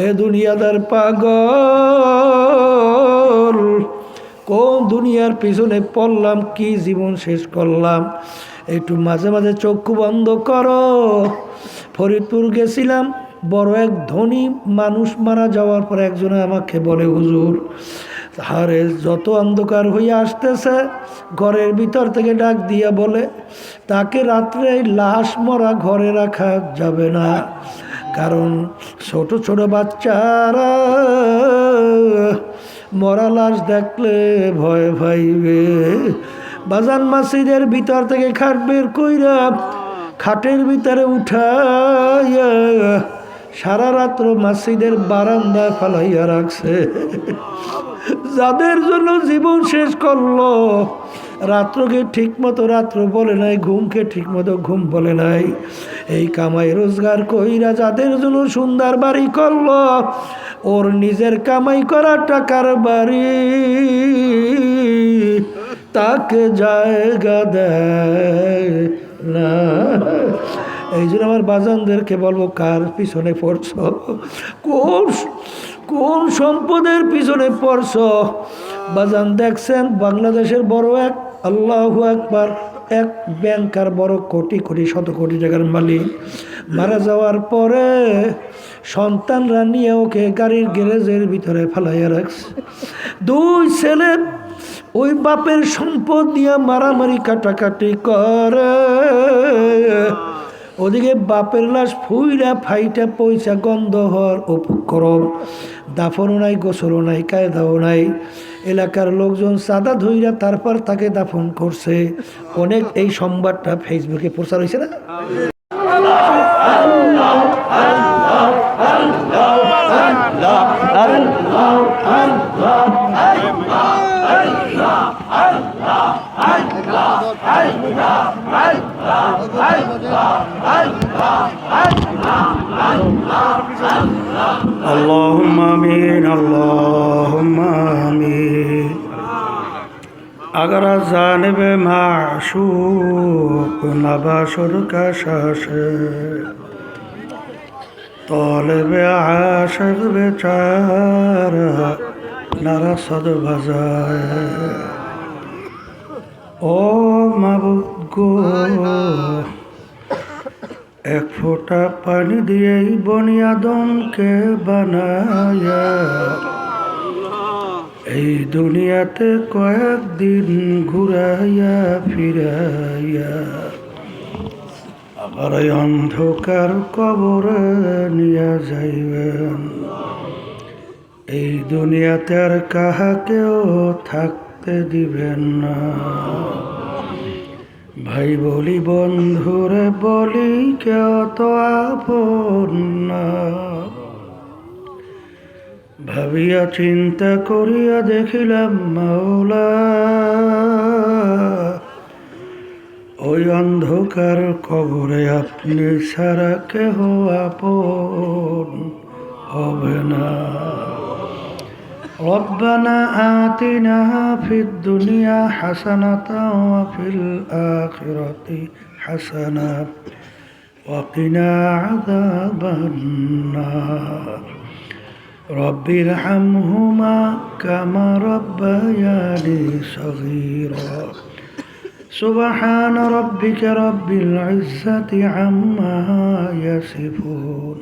এ দুনিয়াদার পাগল, কোন দুনিয়ার পিছনে পড়লাম, কি জীবন শেষ করলাম। একটু মাঝে মাঝে চক্ষু বন্ধ করো। ফরিদপুর গেছিলাম, বড় এক ধনী মানুষ মারা যাওয়ার পর একজনে আমাকে বলে, হুজুর আরে যত অন্ধকার হয়ে আসতেছে, ঘরের ভিতর থেকে ডাক দিয়া বলে, তাকে রাত্রে লাশ মরা ঘরে রাখা যাবে না, কারণ ছোট ছোট বাচ্চারা মরা লাশ দেখলে ভয় পাইবে। বাজান মসজিদের ভিতর থেকে খাট বের কইরা খাটের ভিতরে উঠাইয়া সারা রাত্র মসজিদের বারান্দায় ফালাইয়া রাখছে। যাদের জন্য জীবন শেষ করলো, রাত্রকে ঠিক মতো রাত্র বলে নাই, ঘুমকে ঠিক মতো ঘুম বলে নাই। এই কামাই রোজগার কইরা যাদের জন্য সুন্দর বাড়ি করলো, ওর নিজের কামাই করা টাকার বাড়ি তাকে জায়গা দেয় না। এই জন্য আমার বাজানদেরকে বলবো, কার পিছনে পড়ছ, কোন কোন সম্পদের পিছনে পড়ছ। বাজান দেখছেন বাংলাদেশের বড় এক, আল্লাহু আকবার, এক ব্যাংকার, বড় কোটি কোটি শত কোটি টাকার মালিক, মারা যাওয়ার পরে সন্তানরা নিয়ে ওকে গাড়ির গ্যারেজের ভিতরে ফেলাইয়া রাখছে। দুই ছেলে ওই বাপের সম্পদ নিয়ে মারামারি কাটাকাটি করে, ওদিকে বাপের লাশ ফুইরা ফাইটা পয়সা গন্ধ হওয়ার উপক্রম। দাফনও নাই, গোসলও নাই, কায়দাও নাই। এলাকার লোকজন সাদা ধইরা তারপর তাকে দাফন করছে। অনেক এই সংবাদটা ফেসবুকে প্রচার হয়েছে না। اللهم آمين اللهم آمين اگر از جانب معشوق نباشد کشش طالب عاشق بیچاره نرسد بجای ও মাবুদ গো, এক ফোঁটা পানি দিয়েই বনি আদমকে বানায়া এই দুনিয়াতে কয়েকদিন ঘুরাইয়া ফিরাইয়া আবার এই অন্ধকার কবরে নিয়ে যাইবেন। এই দুনিয়াতে আর কাহাকেও থাকতে দিবেন না। ভাই বলি বন্ধুরে বলি, কেউ তো আপন না। ভাবিয়া চিন্তা করিয়া দেখিলাম মাওলা, ওই অন্ধকার কবরে আপনি ছাড়া কেহ আপন হবে না। ربنا آتنا في الدنيا حسنة وفي الآخرة حسنة وقنا عذاب النار رب ارحمهما كما ربياني صغيرا سبحان ربك رب العزة عما يصفون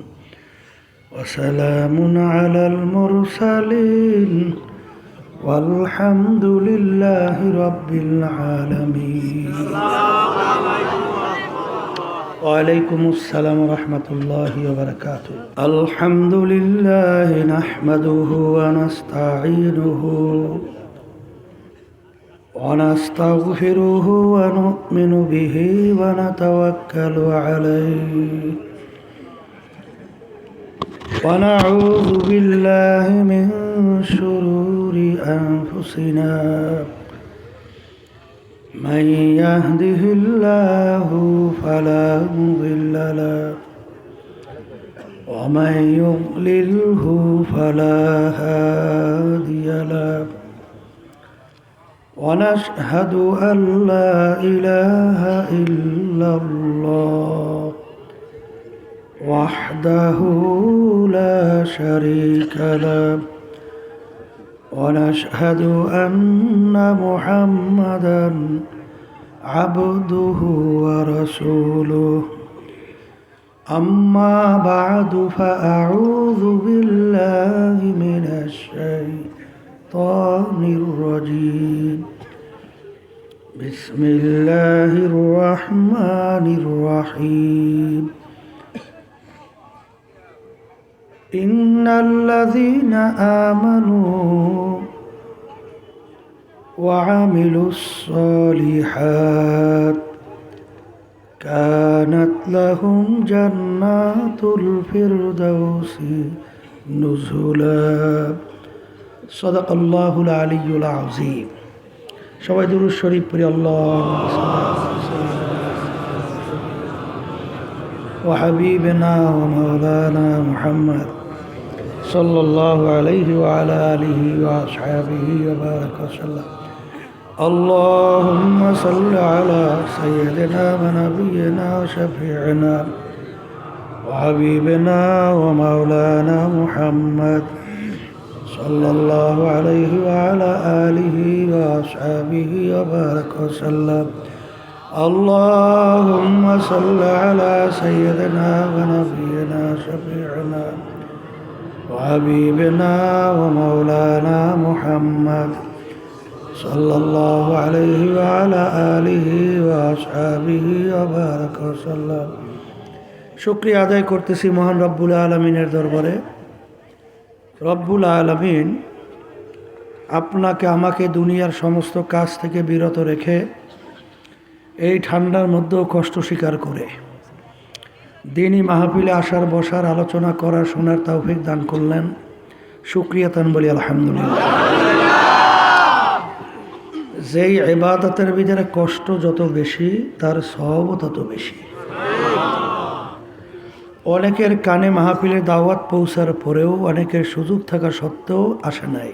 وسلام على المرسلين والحمد لله رب العالمين. وعليكم السلام ورحمة الله وبركاته. الحمد لله نحمده ونستعينه ونستغفره ونؤمن به ونتوكل عليه ونعوذ بالله من شرور أنفسنا من يهده الله فلا مضل له ومن يضلله فلا هادي له ونشهد أن لا إله إلا الله وحده لا شريك له ونشهد أن محمدا عبده ورسوله أما بعد فأعوذ بالله من الشيطان الرجيم بسم الله الرحمن الرحيم إن الذين آمنوا وعملوا الصالحات كانت لهم جنات الفردوس نزلا صدق الله العلي العظيم সবাই দুরূদ শরীফ পড়ি আল্লাহুম্মা وحبيبنا ومولانا محمد صلى الله عليه وعلى آله وأصحابه وبارك وسلم اللهم صل على سيدنا ونبينا وشفيعنا وحبيبنا ومولانا محمد صلى الله عليه وعلى آله وأصحابه وبارك وسلم اللهم صل على سيدنا ونبينا شفيعنا وحبيبنا ومولانا محمد صلى الله عليه وعلى آله وأصحابه وبارك وسلم শুকরিয়া আদায় করতেছি মহান রব্বুল আলামিনের দরবারে। রব্বুল আলামিন আপনাকে আমাকে দুনিয়ার সমস্ত কাজ থেকে বিরত রেখে এই ঠান্ডার মধ্যেও কষ্ট স্বীকার করে দিনই মাহফিলে আসার বসার আলোচনা করার শোনার তৌফিক দান করলেন। শুকরিয়া তান বলি আলহামদুলিল্লাহ। যেই ইবাদতের ভিতরে কষ্ট যত বেশি তার সওয়াবও তত বেশি। অনেকের কানে মাহফিলে দাওয়াত পৌঁছার পরেও অনেকের সুযোগ থাকা সত্ত্বেও আসে নাই।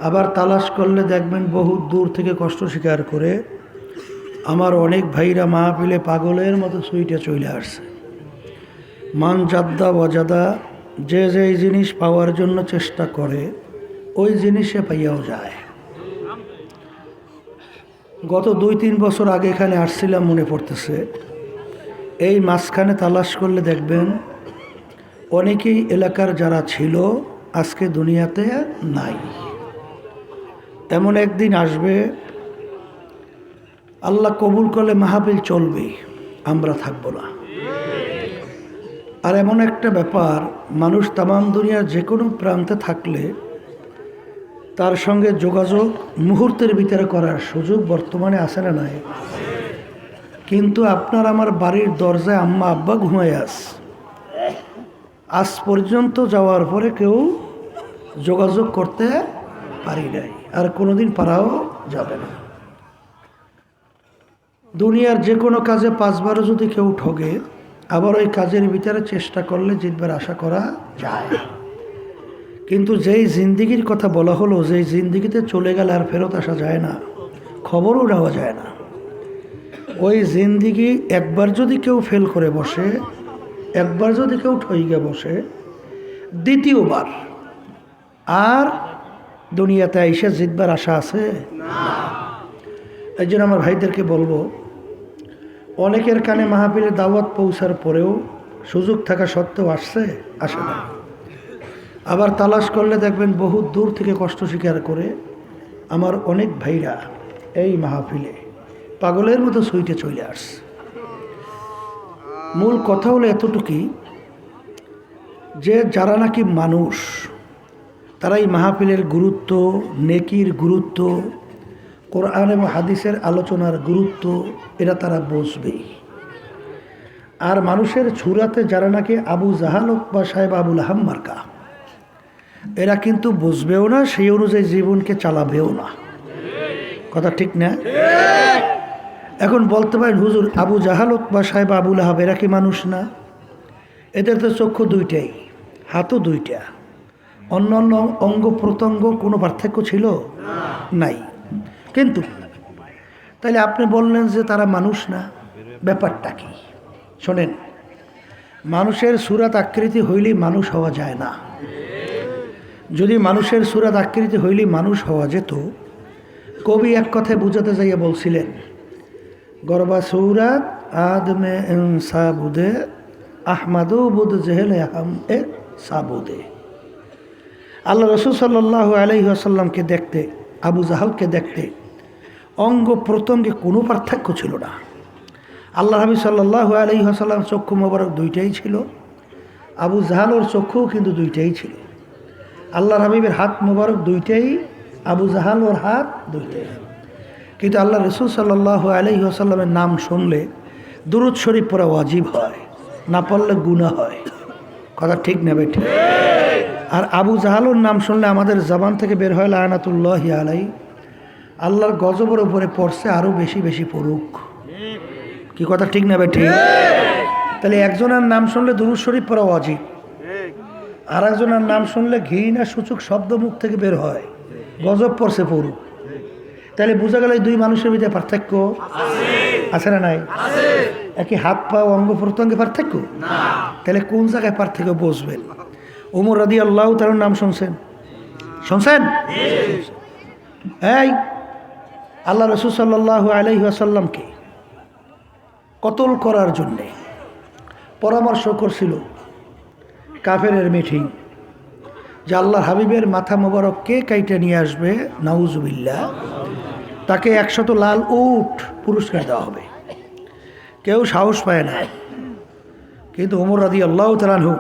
আবার তালাশ করলে দেখবেন বহু দূর থেকে কষ্ট স্বীকার করে আমার অনেক ভাইরা মাহফিলে পাগলের মতো সুইটে চলে আসছে। মান জাদ্দা ওয়াজাদা, যে যেই জিনিস পাওয়ার জন্য চেষ্টা করে ওই জিনিসে পাইয়াও যায়। গত 2-3 বছর আগে এখানে আসছিলাম, মনে পড়তেছে। এই মাঝখানে তালাশ করলে দেখবেন অনেকেই এলাকার যারা ছিল আজকে দুনিয়াতে নাই। এমন একদিন আসবে আল্লাহ কবুল করলে মাহফিল চলবে, আমরা থাকব না। আর এমন একটা ব্যাপার, মানুষ তামাম দুনিয়ার যে কোনো প্রান্তে থাকলে তার সঙ্গে যোগাযোগ মুহূর্তের ভিতরে করার সুযোগ বর্তমানে আছে না নাই? কিন্তু আপনার আমার বাড়ির দরজায় আম্মা আব্বা ঘুমায় আজ পর্যন্ত যাওয়ার পরে কেউ যোগাযোগ করতে পারি নাই, আর কোনোদিন পারাও যাবে না। দুনিয়ার যে কোনো কাজে 5বারও যদি কেউ ঠগে, আবার ওই কাজের ভিতরে চেষ্টা করলে জিতবার আশা করা যায়। কিন্তু যেই জিন্দিগির কথা বলা হলো, যেই জিন্দিগিতে চলে গেলে আর ফেরত আসা যায় না, খবরও নেওয়া যায় না, ওই জিন্দিগি একবার যদি কেউ ফেল করে বসে, একবার যদি কেউ ঠইগে বসে, দ্বিতীয়বার আর দুনিয়াতে এসে জিতবার আশা আছে না। এই জন্য আমার ভাইদেরকে বলবো, অনেকের কানে মাহফিলে দাওয়াত পৌঁছার পরেও সুযোগ থাকা সত্ত্বেও আসে না। আবার তালাশ করলে দেখবেন বহু দূর থেকে কষ্ট স্বীকার করে আমার অনেক ভাইরা এই মাহফিলে পাগলের মতো সুইটে চলে আসছে। মূল কথা হলো এতটুকুই যে যারা নাকি মানুষ, তারা এই মাহফিলের গুরুত্ব, নেকির গুরুত্ব, কোরআন এবং হাদিসের আলোচনার গুরুত্ব এরা তারা বুঝবেই। আর মানুষের ছুরাতে যারা নাকি আবু জাহাল বা সাহেব আবুল আহাম মার্কা, এরা কিন্তু বুঝবেও না, সেই অনুযায়ী জীবনকে চালাবেও না। কথা ঠিক না? এখন বলতে পারেন, হুজুর আবু জাহাল বা সাহেব আবুল আহাব এরা কি মানুষ না? এদের তো চক্ষু দুইটাই, হাতও দুইটা, অন্য অন্য অঙ্গ প্রত্যঙ্গ কোনো পার্থক্য ছিল নাই। কিন্তু তাইলে আপনি বললেন যে তারা মানুষ না, ব্যাপারটা কি শোনেন। মানুষের সুরাত আকৃতি হইলেই মানুষ হওয়া যায় না। যদি মানুষের সুরাত আকৃতি হইলেই মানুষ হওয়া যেত, কবি এক কথায় বুঝাতে যাইয়া বলছিলেন, গরবা সৌরাত আদমে সাবুদে আহমাদু বুদ জেহেল আহম এ সাবুদে। আল্লাহ রসুল সাল্লাল্লাহু আলাইহি ওয়াসাল্লামকে দেখতে, আবু জাহালকে দেখতে অঙ্গ প্রত্যঙ্গে কোনো পার্থক্য ছিল না। আল্লাহ হাবিব সাল্লাল্লাহু আলাইহি ওয়াসাল্লাম চক্ষু মোবারক দুইটাই ছিল, আবু জাহালের চক্ষুও কিন্তু দুইটাই ছিল। আল্লাহর হাবিবের হাত মোবারক দুইটাই, আবু জাহালের হাত দুইটাই। কিন্তু আল্লাহ রসুল সাল্লাল্লাহু আলাইহি ওয়াসাল্লামের নাম শুনলে দুরূদ শরীফ পড়া ওয়াজিব হয়, না পড়লে গুনাহ হয়। কথা ঠিক না বেঠিক? আর আবু জাহালের নাম শুনলে আমাদের জবান থেকে বের হয় লানাতুল্লাহি আলাইহি, আল্লাহর গজবের উপরে পড়ছে, আরও বেশি বেশি পড়ুক। কি কথা ঠিক না বেঠিক? তাহলে একজনের নাম শুনলে দুরূদ শরীফ পড়া ওয়াজিব, আর একজনের নাম শুনলে ঘৃণা সূচক শব্দ মুখ থেকে বের হয়, গজব পড়ছে পড়ুক। তাহলে বোঝা গেল এই দুই মানুষের ভিতরে পার্থক্য আছে না নাই? একই হাত পা অঙ্গ প্রত্যঙ্গে পার্থক্য? তাহলে কোন জায়গায় পার্থক্য বুঝবেন? ওমর রাদিয়াল্লাহু তাআলার নাম শুনছেন? শুনছেন? এই আল্লাহ রাসূল সাল্লাল্লাহু আলাইহি ওয়াসাল্লামকে কতল করার জন্যে পরামর্শ করছিল কাফেরের মিটিং, যে আল্লাহ হাবিবের মাথা মোবারককে কাইটে নিয়ে আসবে, নাউজুবিল্লাহ, তাকে 100 লাল উট পুরস্কার দেওয়া হবে। কেউ সাহস পায় না। কিন্তু ওমর রাদিয়াল্লাহু তাআলা আনহু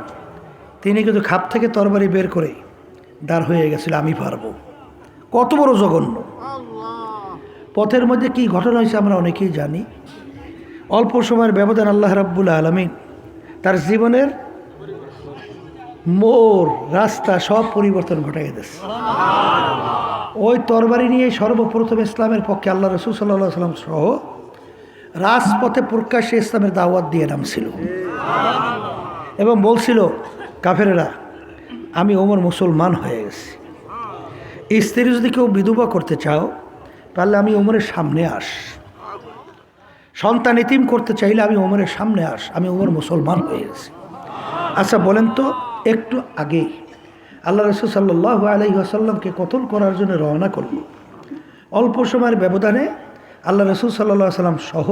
তিনি কিন্তু খাপ থেকে তরবারি বের করে দাঁড় হয়ে গেছিল, আমি পারবো। কত বড় জঘন্য! পথের মধ্যে কি ঘটনা হয়েছে আমরা অনেকেই জানি। অল্প সময়ের ব্যবধান আল্লাহ রাব্বুল আলামিন তার জীবনের মোড় রাস্তা সব পরিবর্তন ঘটাই দিয়েছে। ওই তরবারি নিয়ে সর্বপ্রথম ইসলামের পক্ষে আল্লাহ রাসূল সাল্লাল্লাহু আলাইহি ওয়াসাল্লাম সহ রাজপথে প্রকাশ্যে ইসলামের দাওয়াত দিয়ে নামছিল এবং বলছিল, কাফেরেরা, আমি ওমর মুসলমান হয়ে গেছি। স্ত্রী যদি কেউ বিধবা করতে চাও তাহলে আমি ওমরের সামনে আস, সন্তান ইতিম করতে চাইলে আমি ওমরের সামনে আস, আমি ওমর মুসলমান হয়ে গেছি। আচ্ছা বলেন তো, একটু আগে আল্লাহ রাসূল সাল্লাল্লাহু আলাইহি ওয়াসাল্লামকে কতল করার জন্য রওনা করল, অল্প সময়ের ব্যবধানে আল্লাহ রাসূল সাল্লাল্লাহু আলাইহি ওয়াসাল্লাম সহ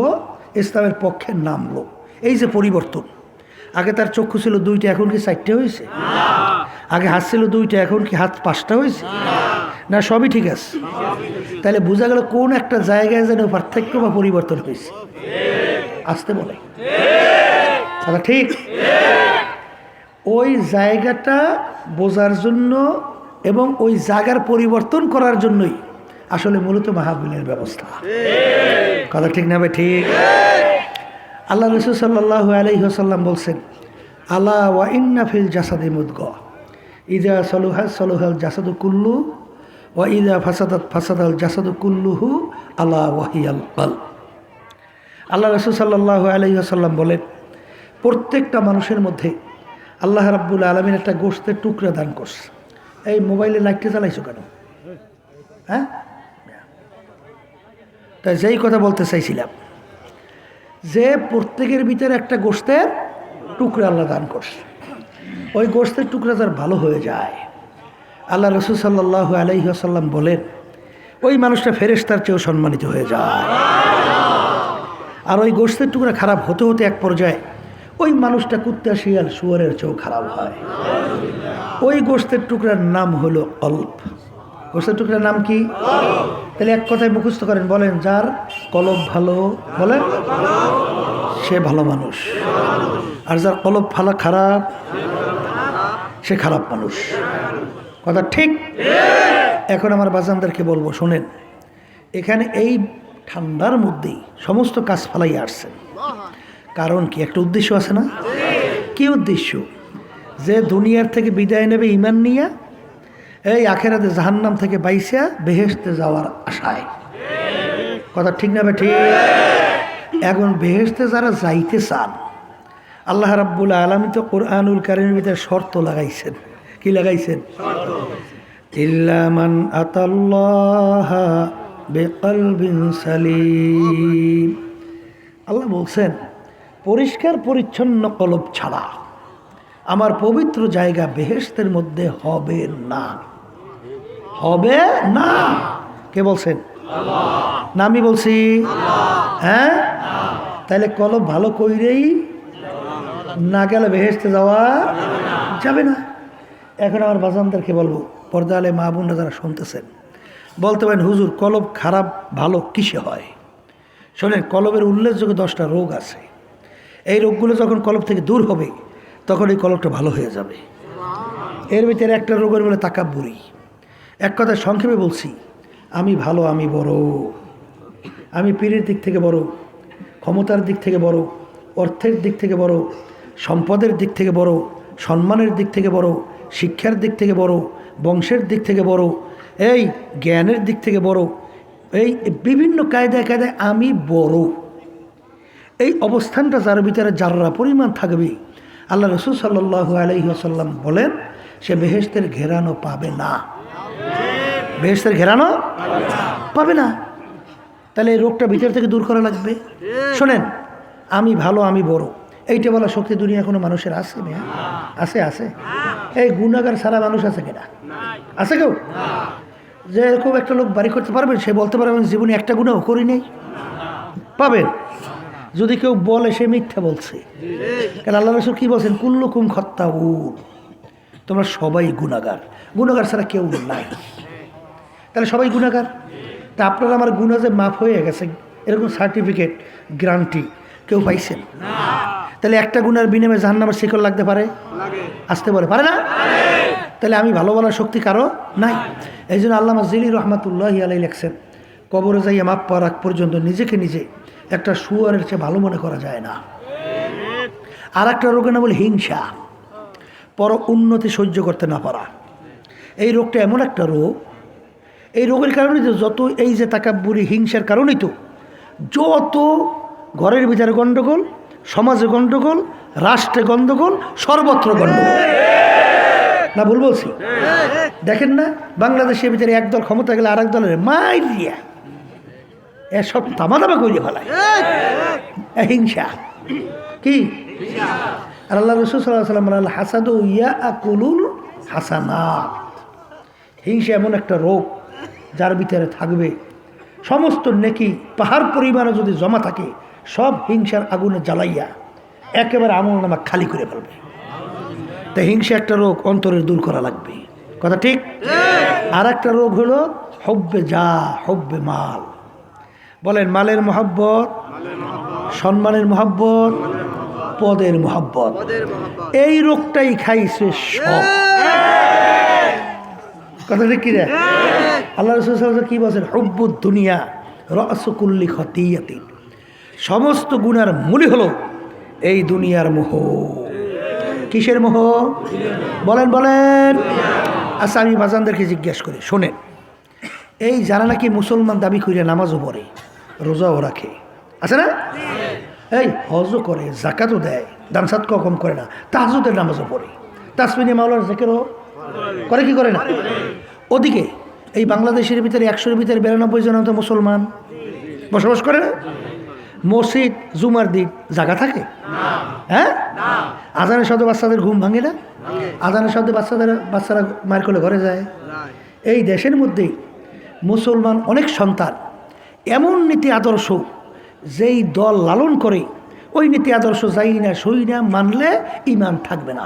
ইসলামের পক্ষে নামলো। এই যে পরিবর্তন, আগে তার চক্ষু ছিল 2টা, এখন কি 4টে হয়েছে? আগে হাত ছিল 2টা, এখন কি হাত 5টা হয়েছে? না সবই ঠিক আছে? তাহলে বোঝা গেল কোন একটা জায়গায় যেন পার্থক্য বা পরিবর্তন হয়েছে। আসতে বলে কথা ঠিক? ওই জায়গাটা বোঝার জন্য এবং ওই জায়গার পরিবর্তন করার জন্যই আসলে মূলত মাহফিলের ব্যবস্থা। কথা ঠিক না ভাই? ঠিক। আল্লাহ রাসূল সাল্লাল্লাহু আলাইহি ওয়াসাল্লাম বলছেন, আলা ওয়া ইন্না ফিল জাসাদি মুদগা ইযা সালুহা সালুহাল জাসাদু কুল্লু ওয়া ইযা ফাসাদাত ফাসাদাল জাসাদু কুল্লুহু আলা ওয়াহিয়াল কলব। আল্লাহ রাসূল সাল্লাল্লাহু আলাইহি ওয়াসাল্লাম বলেন, প্রত্যেকটা মানুষের মধ্যে আল্লাহ রাব্বুল আলামিন একটা গোশতের টুকরা দান করছে। এই মোবাইলে লাইটটা জ্বালাইছো কেন? হ্যাঁ, তাই যেই কথা বলতে চাইছিলাম যে প্রত্যেকের ভিতরে একটা গোশতের টুকরা আল্লাহ দান করছে। ওই গোশতের টুকরা যার ভালো হয়ে যায়, আল্লাহ রাসূল সাল্লাল্লাহু আলাইহি ওয়াসাল্লাম বলেন, ওই মানুষটা ফেরেশতার চেয়েও সম্মানিত হয়ে যায়। আর ওই গোশতের টুকরা খারাপ হতে হতে এক পর্যায়ে ওই মানুষটা কুত্তা শিয়াল শুয়োরের চেয়েও খারাপ হয়। ওই গোশতের টুকরার নাম হলো কলব। গোশতের টুকরার নাম কি? তাহলে এক কথায় মুখস্থ করেন, বলেন, যার কলব ভালো, বলেন, সে ভালো মানুষ। আর যার কলব ভালো খারাপ, সে খারাপ মানুষ। কথা ঠিক? এখন আমার বাজানদেরকে বলবো, শোনেন, এখানে এই ঠান্ডার মধ্যেই সমস্ত কাজ ফালাই আসছেন, কারণ কি? একটা উদ্দেশ্য আছে না? কি উদ্দেশ্য? যে দুনিয়ার থেকে বিদায় নেবে ঈমান নিয়ে, এই আখেরাতে জাহান্নাম থেকে বাইসা বেহেশতে যাওয়ার আশায়। কথা ঠিক না? ঠিক। এখন বেহেশতে যারা যাইতে চান, আল্লাহ রাব্বুল আলামিন তো কোরআনুল কারীমের ভিতরে শর্ত লাগাইছেন। কি লাগাইছেন? ইল্লা মান আতাল্লাহা বিকলবিন সালিম। আল্লাহ বলছেন, পরিষ্কার পরিচ্ছন্ন কলব ছাড়া আমার পবিত্র জায়গা বেহেশতের মধ্যে হবে না, হবে না। কে বলছেন? না আমি বলছি? হ্যাঁ, তাহলে কলব ভালো কইরেই না গেলে বেহেশতে যাওয়া যাবে না। এখন আমার বাজানদেরকে বলবো, পর্দা আলে মা বোনরা যারা শুনতেছেন, বলতে পারেন হুজুর কলব খারাপ ভালো কিসে হয়? শোনেন, কলবের উল্লেখযোগ্য 10টা রোগ আছে। এই রোগগুলো যখন কলব থেকে দূর হবে তখন এই কলবটা ভালো হয়ে যাবে। এর ভিতরে একটা রোগের বলে তাকাব্বুরি। এক কথায় সংক্ষেপে বলছি, আমি ভালো, আমি বড়, আমি পীরের দিক থেকে বড়, ক্ষমতার দিক থেকে বড়, অর্থের দিক থেকে বড়, সম্পদের দিক থেকে বড়, সম্মানের দিক থেকে বড়, শিক্ষার দিক থেকে বড়, বংশের দিক থেকে বড়, এই জ্ঞানের দিক থেকে বড়, এই বিভিন্ন কায়দায় কায়দায় আমি বড়। এই অবস্থানটা যার ভিতরে যারা পরিমাণ থাকবে, আল্লাহ রসুল সাল্লাল্লাহু আলাইহি ওয়াসাল্লাম বলেন সে বেহেশতের ঘেরানো পাবে না, বেহেশতের ঘেরানো পাবে না। তাহলে এই রোগটা ভিতর থেকে দূর করা লাগবে। শোনেন, আমি ভালো, আমি বড়, এইটা বলা শক্তি দুনিয়া কোনো মানুষের আছে? মেয়া আছে? আছে? এই গুণাগার সারা মানুষ আছে কিনা? আছে কেউ? যে এরকম একটা লোক বাড়ি করতে পারবেন, সে বলতে পারবে আমি জীবনে একটা গুণাও করি নাই? পাবেন? যদি কেউ বলে সে মিথ্যা বলছে। কারণ আল্লাহ রাসূল কি বলছেন? কুল্লুকুম খাত্তাউন, তোমরা সবাই গুনাহগার, গুনাহগার ছাড়া কেউ নাই। তাহলে সবাই গুনাহগার। তা আপনারা আমার গুনাহ যে মাফ হয়ে গেছে এরকম সার্টিফিকেট গ্যারান্টি কেউ পাইছেন? তাহলে একটা গুনার বিনিময়ে জাহান্নামের শিকল লাগতে পারে? আসতে পারে না? তাহলে আমি ভালো বলার শক্তি কারো নাই। এই জন্য আল্লামা জিলি রহমাতুল্লাহি আলাইহি লেখছেন, কবরে যাইয়া মাপ পাওয়ার আগ পর্যন্ত নিজেকে নিজে একটা শুয়ারের চেয়ে ভালো মনে করা যায় না। আর একটা রোগের নাম বলে হিংসা, পর উন্নতি সহ্য করতে না পারা। এই রোগটা এমন একটা রোগ, এই রোগের কারণে তো যত এই যে তাকাব্বুরি হিংসার কারণেই তো যত ঘরের ভিতরে গণ্ডগোল, সমাজে গণ্ডগোল, রাষ্ট্রে গণ্ডগোল, সর্বত্র গণ্ডগোল। না ভুল বলছি? দেখেন না, বাংলাদেশের ভিতরে একদল ক্ষমতা গেলে আর এক দলের মাইরিয়া এসব তামাদামা করিয়ে ফেলায় হিংসা। কি? আর আল্লাহ রাসূল সাল্লাল্লাহু আলাইহি ওয়াসাল্লাম বলেন, হাসাদু ইয়াকুলুল হাসানাত। হিংসা এমন একটা রোগ যার ভিতরে থাকবে সমস্ত নেকি পাহাড় পরিমাণে যদি জমা থাকে সব হিংসার আগুনে জ্বালাইয়া একেবারে আমলনামা খালি করে ফেলবে। তাই হিংসা একটা রোগ, অন্তরের দূর করা লাগবে। কথা ঠিক? আর একটা রোগ হলো হব্বে যা, হব্বে মাল। বলেন, মালের মহব্বত, সম্মানের মহব্বত, পদের মহব্বত। এই রোগটাই খাইছে সব। কথা ঠিক কি রে? আল্লাহ রাসূল সাল্লাল্লাহু আলাইহি ওয়াসাল্লাম কি বলেন? হুব্বুদ দুনিয়া রাসু কুল্লি খতিয়াতিন। সমস্ত গুনার মূলই হলো এই দুনিয়ার মোহ। কিসের মোহ? বলেন বলেন। আচ্ছা, আমি বাজানদেরকে জিজ্ঞেস করি, শোনেন, এই যারা নাকি মুসলমান দাবি করিয়া নামাজও পড়ে, রোজাও রাখে, আছে না? এই হজও করে, জাকাতও দেয়, দান সাদকাও কম করে না, তাহাজ্জুদের নামাজও পড়ে, তাসবিহ মাওলার জিকিরও করে, কি করে না? ওদিকে এই বাংলাদেশের ভিতরে 100-এর ভিতরে 92 জন তো মুসলমান বসবাস করে না। মসজিদ জুমার দিন জায়গা থাকে? হ্যাঁ। আজানের শব্দে বাচ্চাদের ঘুম ভাঙে না? আজানের শব্দে বাচ্চারা মার করলে ঘরে যায়। এই দেশের মধ্যেই মুসলমান অনেক সন্তান এমন নীতি আদর্শ যেই দল লালন করে ওই নীতি আদর্শ যাই না সই না মানলে ঈমান থাকবে না।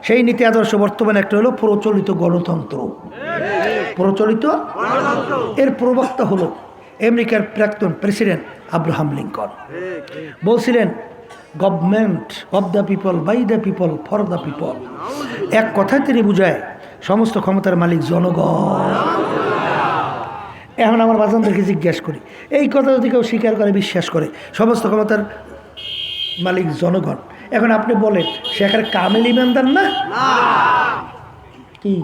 সেই নীতি আদর্শ বর্তমানে একটা হলো প্রচলিত গণতন্ত্র। প্রচলিত এর প্রবক্তা হলো আমেরিকার প্রাক্তন প্রেসিডেন্ট আব্রাহাম লিঙ্কন। বলছিলেন, government of the people, by the people, for the people. এক কথায় তিনি বুঝায় সমস্ত ক্ষমতার মালিক জনগণ। এখন আমার বাজানদেরকে জিজ্ঞেস করি, এই কথা যদি কেউ স্বীকার করে, বিশ্বাস করে সমস্ত ক্ষমতার মালিক জনগণ, এখন আপনি বলেন সে এখানে কামেল ইমানদার না? কি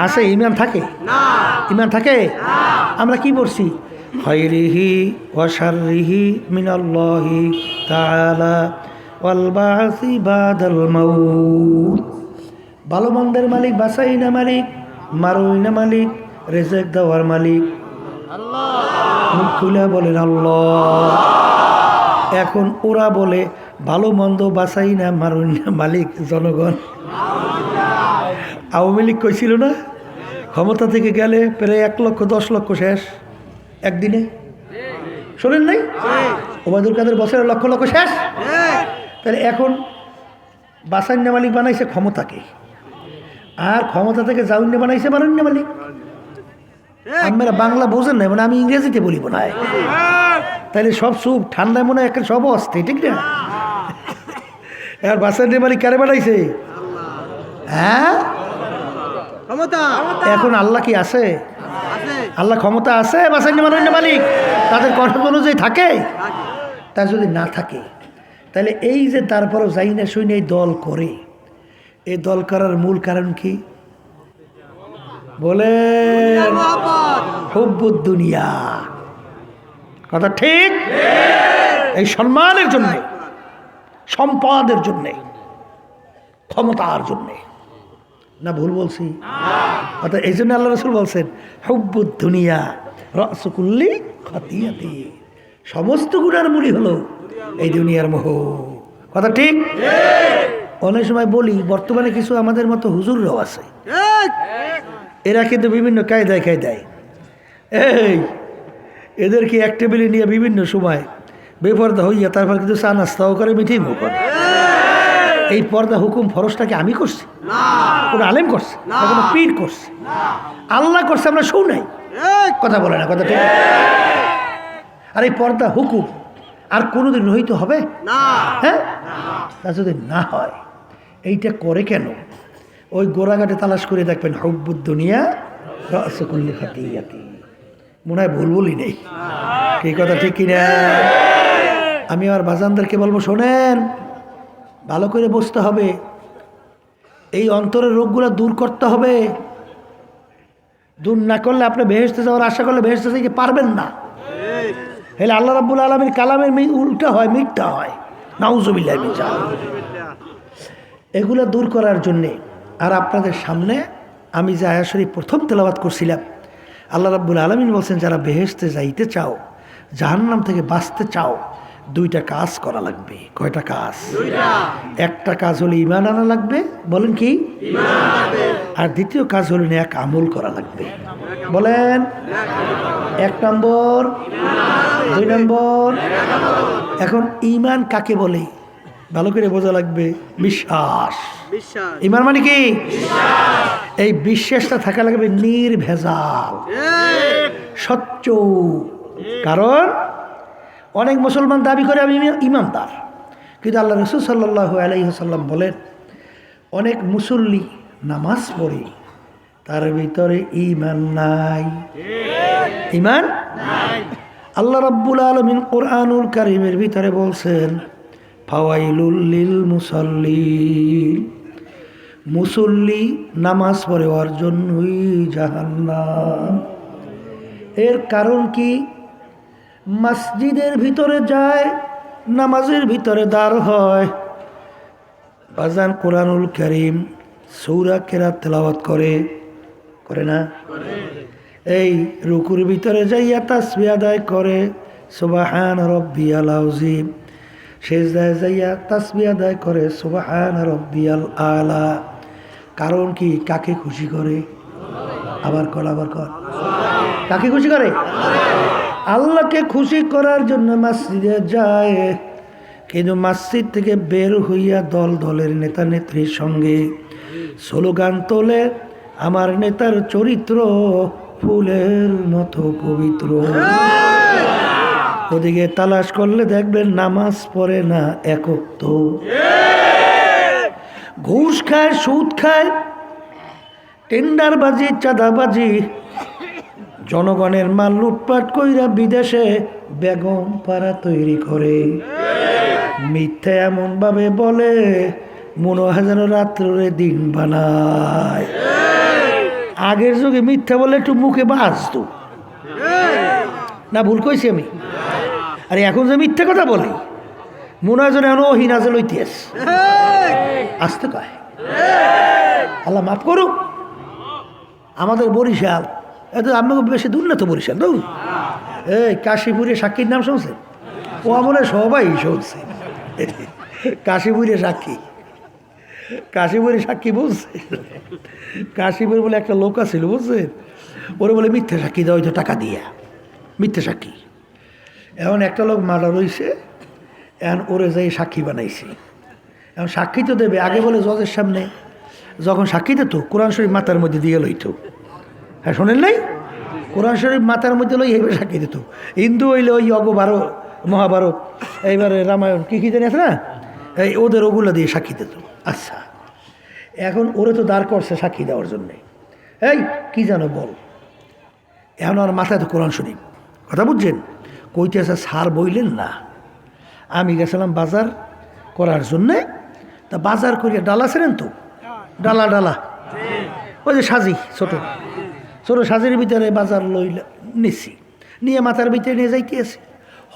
আছে? ইমান থাকে? ইমান থাকে? আমরা কি বলছি? খায়রিহি ওয়া শাররিহি মিনাল্লাহি তাআলা ওয়াল বাসি বাদাল মাউত। ভালো মন্দের মালিক, বাসাই না মালিক, মারুই না মালিক, রিজিক দেওয়ার মালিক আল্লাহ। মুখ খুলে বলেন আল্লাহ। এখন ওরা বলে ভালো মন্দ বাছাই না মারুন না মালিক জনগণ। আওয়ামী লীগ কইছিল না ক্ষমতা থেকে গেলে প্রায় 1,10,00,000 শেষ একদিনে, শোনেন নাই? ওবায়দুল কাদের বছরে লক্ষ লক্ষ শেষ। তাহলে এখন বাছাইন্য মালিক বানাইছে ক্ষমতাকে, আর ক্ষমতা থেকে জাউন্য বানাইছে মারুন্য মালিক। আপনারা বাংলা বোঝেন না, মানে আমি ইংরেজিতে বলিব না। তাহলে সব চুপ, ঠান্ডায় মনে হয় একটা সব অস্থায়ী, ঠিক না? আর বাছাইন্য মালিক কারে বানাইছে? হ্যাঁ, এখন আল্লাহ কি আছে? আল্লাহ ক্ষমতা আছে বাছাইন্য মালিক? তাদের কথা অনুযায়ী থাকে? তা যদি না থাকে তাহলে এই যে তারপরও যাই না শুনে এই দল করে, এই দল করার মূল কারণ কি বলে? হুব্বুদ দুনিয়া, কথা ঠিক? এই সম্মানের জন্যে, সম্পদের জন্যে, ক্ষমতার জন্যে, না ভুল বলছি? অর্থাৎ এই জন্য আল্লাহ রাসূল বলছেন হুব্বুদ দুনিয়া রাসু কুল্লি খাতিয়াতি, সমস্ত গুনার মূলই হলো এই দুনিয়ার মোহ, কথা ঠিক? অনেক সময় বলি বর্তমানে কিছু আমাদের মতো হুজুররাও আছে, এরা কিন্তু বিভিন্ন কায়দায় এই এদেরকে এক টেবিলে নিয়ে বিভিন্ন সময় বেপর্দা হইয়া তারপর কিন্তু চা নাস্তাও করে, মিটিং করে। এই পর্দা হুকুম ফরজটাকে আমি করছি, কোনো আলেম করছে, কোনো পীর করছে, আল্লাহ করছে, আমরা শুনাই, কথা বলে না, কথা ঠিক? আর এই পর্দা হুকুম আর কোনোদিন রহিত হবে হ্যাঁ? তা যদি না হয় এইটা করে কেন? ওই গোড়াঘাটে তালাশ করে দেখবেন হুব্বুদ দুনিয়া রাসু কুল্লি খাতিয়াতি, মনে হয় ভুল বলি নেই, এই কথা ঠিক কিনা? আমি আমার বাজানদেরকে বলবো, শোনেন, ভালো করে বুঝতে হবে, এই অন্তরের রোগগুলো দূর করতে হবে। দূর না করলে আপনি বেহেশতে যাওয়ার আশা করলে বেহেশতে যেতে পারবেন না। হেলে আল্লাহ রাব্বুল আলামিন কালামের উল্টা হয়, মিথ্যা হয়, নাউজুবিল্লাহ মিন যালিক। এগুলো দূর করার জন্যে আর আপনাদের সামনে আমি যে আয়াত শরীফ প্রথম তেলাওয়াত করছিলাম, আল্লাহ রাব্বুল আলামিন বলছেন যারা বেহেশতে যাইতে চাও, জাহান্নাম থেকে বাঁচতে চাও, দুইটা কাজ করা লাগবে। কয়টা কাজ? একটা কাজ হলো ঈমান আনা লাগবে, বলেন কি? আর দ্বিতীয় কাজ হলো নেক আমল করা লাগবে, বলেন। 1 নম্বর, 2 নম্বর। এখন ঈমান কাকে বলে ভালো করে বোঝা লাগবে। বিশ্বাস, ঈমান মানে কি? এই বিশ্বাসটা থাকা লাগবে নির্ভেজাল, স্বচ্ছ। কারণ অনেক মুসলমান দাবি করে আমি ইমানদার, কিন্তু আল্লাহ রাসূল সাল্লাল্লাহু আলাইহি ওয়াসাল্লাম বলেন অনেক মুসল্লি নামাজ পড়ে তার ভিতরে ঈমান নাই, ঈমান নাই। আল্লাহ রাব্বুল আলামিন কোরআনুল কারীমের ভিতরে বলছেন ফাওয়াইলুল লিল মুসাল্লিন, মুসল্লি নামাজ পড়ে ওর জন্যই জাহান্নাম। এর কারণ কি? মসজিদের ভিতরে যায়, নামাজের ভিতরে দাঁড় হয়, বাজান কোরআনুল কারীম সূরা কেরাত তেলাওয়াত করে, করে না? এই রুকুর ভিতরে যাইয়া তাসবিহ আদায় করে সুবহান রাব্বিয়াল আযীম, সিজদায় যাইয়া তাসবিহ আদায় করে সুবহান রাব্বিয়াল আলা। কারণ কি? কাকে খুশি করে? আবার কর, কাকে খুশি করে? আল্লাহকে খুশি করার জন্য মসজিদে যায়, কিন্তু মসজিদ থেকে বের হইয়া দল দলের নেতা নেত্রীর সঙ্গে স্লোগান তোলে আমার নেতার চরিত্র ফুলের মতো পবিত্র। ওদিকে তালাশ করলে দেখবেন নামাজ পড়ে না, একক তো, ঘুষ খায়, সুদ খায়, টেন্ডারবাজি, চাঁদাবাজি, জনগণের মাল লুটপাট কইরা বিদেশে বেগম পাড়া তৈরি করে, মিথ্যা এমন ভাবে বলে মনে হয় যেন রাত্রে দিন বানায়। আগের যুগে মিথ্যা বলে একটু মুখে বাঁচত না, ভুল কইছি আমি? আরে এখন যে মিথ্যা কথা বলে মনে হয় যেন এখন হিনাজেল ইতিহাস আসতে কয়। আল্লাহ মাফ করুক। আমাদের বরিশাল, এত আমাকে বেশি দূর না তো বরিশাল, তো এই কাশীপুরে সাক্ষীর নাম শুনছে? ও আমার সবাই শুনছে। কাশীপুরে সাক্ষী, কাশীপুরে সাক্ষী বুঝছে, কাশীপুর বলে একটা লোক আছিল বুঝছেন, ওরে বলে মিথ্যে সাক্ষী দেওয়া হয়তো টাকা দিয়া, মিথ্যে সাক্ষী। এখন একটা লোক মার্ডার হয়েছে, এখন ওরে যাই সাক্ষী বানাইছে। এখন সাক্ষী তো দেবে, আগে বলে জজের সামনে যখন সাক্ষী দিত কোরআন শরীফ মাথার মধ্যে দিয়ে লইত। হ্যাঁ শোনেন নাই, কোরআন শরীফ মাথার মধ্যে লই এইভাবে সাক্ষী দিত। হিন্দু হইলে ওই ভারত মহাভারত এইবারে রামায়ণ কী জানি আছে না, এই ওদের ওগুলো দিয়ে সাক্ষী দিত। আচ্ছা এখন ওরে তো দাঁড় করছে সাক্ষী দেওয়ার জন্যে, এই কি জানো বল। এখন আমার মাথায় তো কোরআন শরীফ, কথা বুঝছেন, কইতে আছে স্যার বইলেন না, আমি গেছিলাম বাজার করার জন্যে, তা বাজার করিয়া ডালা ছিলেন তো, ডালা ডালা ওই যে সাজি ছোটো ছোটো সাজির ভিতরে বাজার নিচ্ছি, নিয়ে মাথার ভিতরে নিয়ে যাইতে আছে,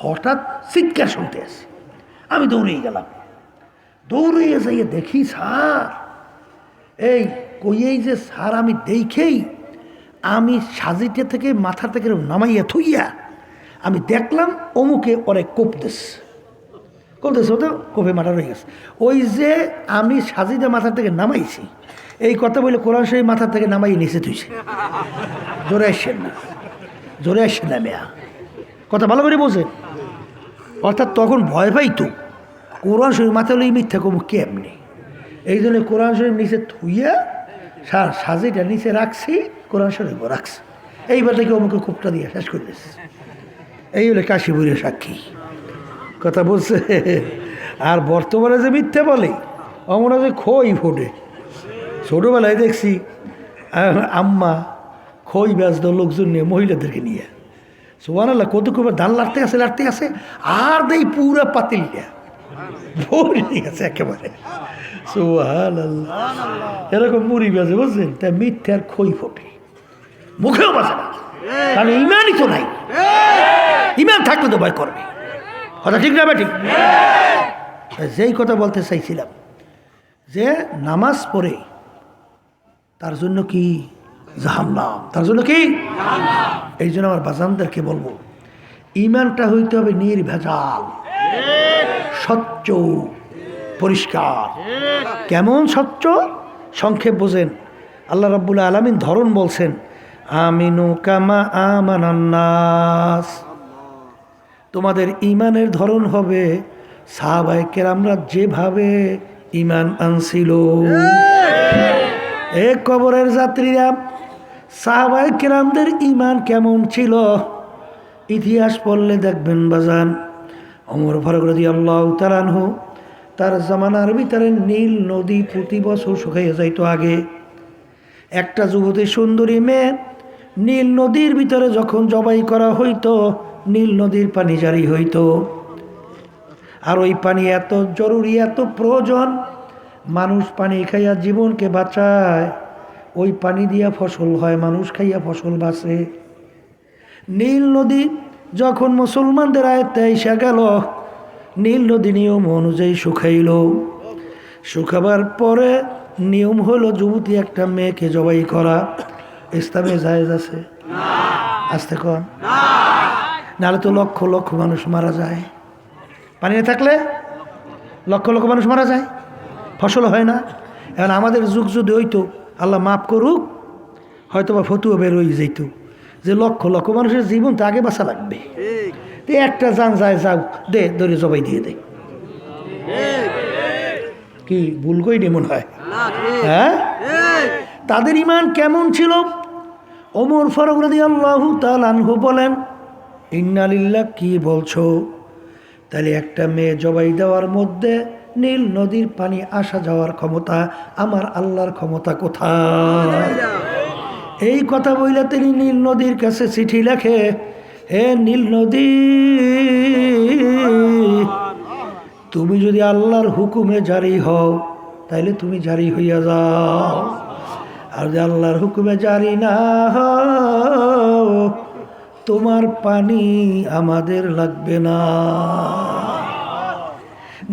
হঠাৎ চিৎকার শুনতে আছে। আমি দৌড়িয়ে গেলাম, দৌড়িয়ে যাইয়ে দেখি স্যার এই কইয়েই যে স্যার আমি দেখেই আমি সাজিতে থেকে মাথা থেকে নামাইয়া থইয়া আমি দেখলাম অমুকে অনেক কোপতেছে, কোপতেছে, ও তো কোপে মাথা রয়ে গেছে। ওই যে আমি সাজিতে মাথা থেকে নামাইছি এই কথা বলে কোরআন শরীফ মাথা থেকে নামাই নিচে তুইছে। জোরে আসছেন না, জোরে আসছেন না মেয়া, কথা ভালো করে বোঝেন। অর্থাৎ তখন ভয় পাইতো কোরআন শরীফ মাথা লই মিথ্যা কম কেমনি, এই জন্য কোরআন শরীফ নিচে থুইয়া সাজিটা নিচে রাখছি, কোরআন শরীফও রাখছি, এইবার থেকে অমুকে কোপটা দিয়ে শেষ করে দিচ্ছে। এই হলে কাশীপুরের সাক্ষী, কথা বলছে। আর বর্তমানে যে মিথ্যে বলে আমরা যে খই ফোটে, ছোটোবেলায় দেখছি আম্মা খই ব্যস্ত লোকজন নিয়ে মহিলাদেরকে নিয়ে, সুবহানাল্লাহ কত করে ধান লাড়তে আছে আর দেই পুরা পাতিলটা ভরে গেছে একেবারে, সুবহানাল্লাহ। এরকম মুড়ি বেজে বুঝছেন, তাই মিথ্যে আর খই ফোটে, মুখেও বাঁচে না, কারণ ইমানই তো নাই, ইমান থাকলে তো ভয় করবে, কথা ঠিক না বেটি? যেই কথা বলতে চাইছিলাম যে নামাজ পড়ে তার জন্য কি জাহান্নাম, তার জন্য কি, এই জন্য আমার বাজানদেরকে বলবো ইমানটা হইতে হবে নির্ভেজাল, স্বচ্ছ পরিষ্কার। কেমন স্বচ্ছ, সংক্ষেপ বোঝেন। আল্লাহ রাব্বুল আলামিন ধরন বলছেন আমিনু কামা আমানান নাস, তোমাদের ইমানের ধরন হবে সাহাবায়ে কেরামরা যেভাবে ইমান আনছিল। এ কবরের যাত্রীরা সাহাবায়ে কেরামদের ইমান কেমন ছিল ইতিহাস পড়লে দেখবেন বাজান। ওমর ফারুক রাদিয়াল্লাহু তাআলা আনহু তার জামানার ভিতরে নীল নদী প্রতি বছর শুকাইয়া যাইতো। আগে একটা যুবতী সুন্দরী মেয়ে নীল নদীর ভিতরে যখন জবাই করা হইতো নীল নদীর পানি জারি হইতো, আর ওই পানি এত জরুরি, এত প্রয়োজন, মানুষ পানি খাইয়া জীবনকে বাঁচায়, ওই পানি দিয়া ফসল হয়, মানুষ খাইয়া ফসল বাঁচে। নীল নদী যখন মুসলমানদের আয়ত্তে এসে গেল, নীল নদী নিয়ম অনুযায়ী শুকাইল। শুকাবার পরে নিয়ম হলো যুবতী একটা মেয়েকে জবাই করা। ইসলামে জায়েজ আছে? আসতে কন, নাহলে তো লক্ষ লক্ষ মানুষ মারা যায়। পানি না থাকলে লক্ষ লক্ষ মানুষ মারা যায়, ফসল হয় না। এখন আমাদের যুগ যদি হইতো, আল্লাহ মাফ করুক, হয়তো বা ফতুয়া বের হয়ে যেত যে লক্ষ লক্ষ মানুষের জীবন তো আগে বাঁচা লাগবে, তো একটা যান যায় যাও দে ধরে জবাই দিয়ে দে। কি ভুল কইনি মনে হয়? হ্যাঁ, তাদের ইমান কেমন ছিল? ওমর ফারুক রাদিয়াল্লাহু তাআলা আনহু বলেন ইন্না লিল্লাহ, কি বলছো? তাহলে একটা মেয়ে জবাই দেওয়ার মধ্যে নীল নদীর পানি আসা যাওয়ার ক্ষমতা আমার আল্লাহর ক্ষমতা কোথায়? এই কথা বইলে তিনি নীল নদীর কাছে চিঠি লেখে, হে নীল নদী, তুমি যদি আল্লাহর হুকুমে জারি হও তাইলে তুমি জারি হইয়া যাও, আর যদি আল্লাহর হুকুমে জারি না হও তোমার পানি আমাদের লাগবে না।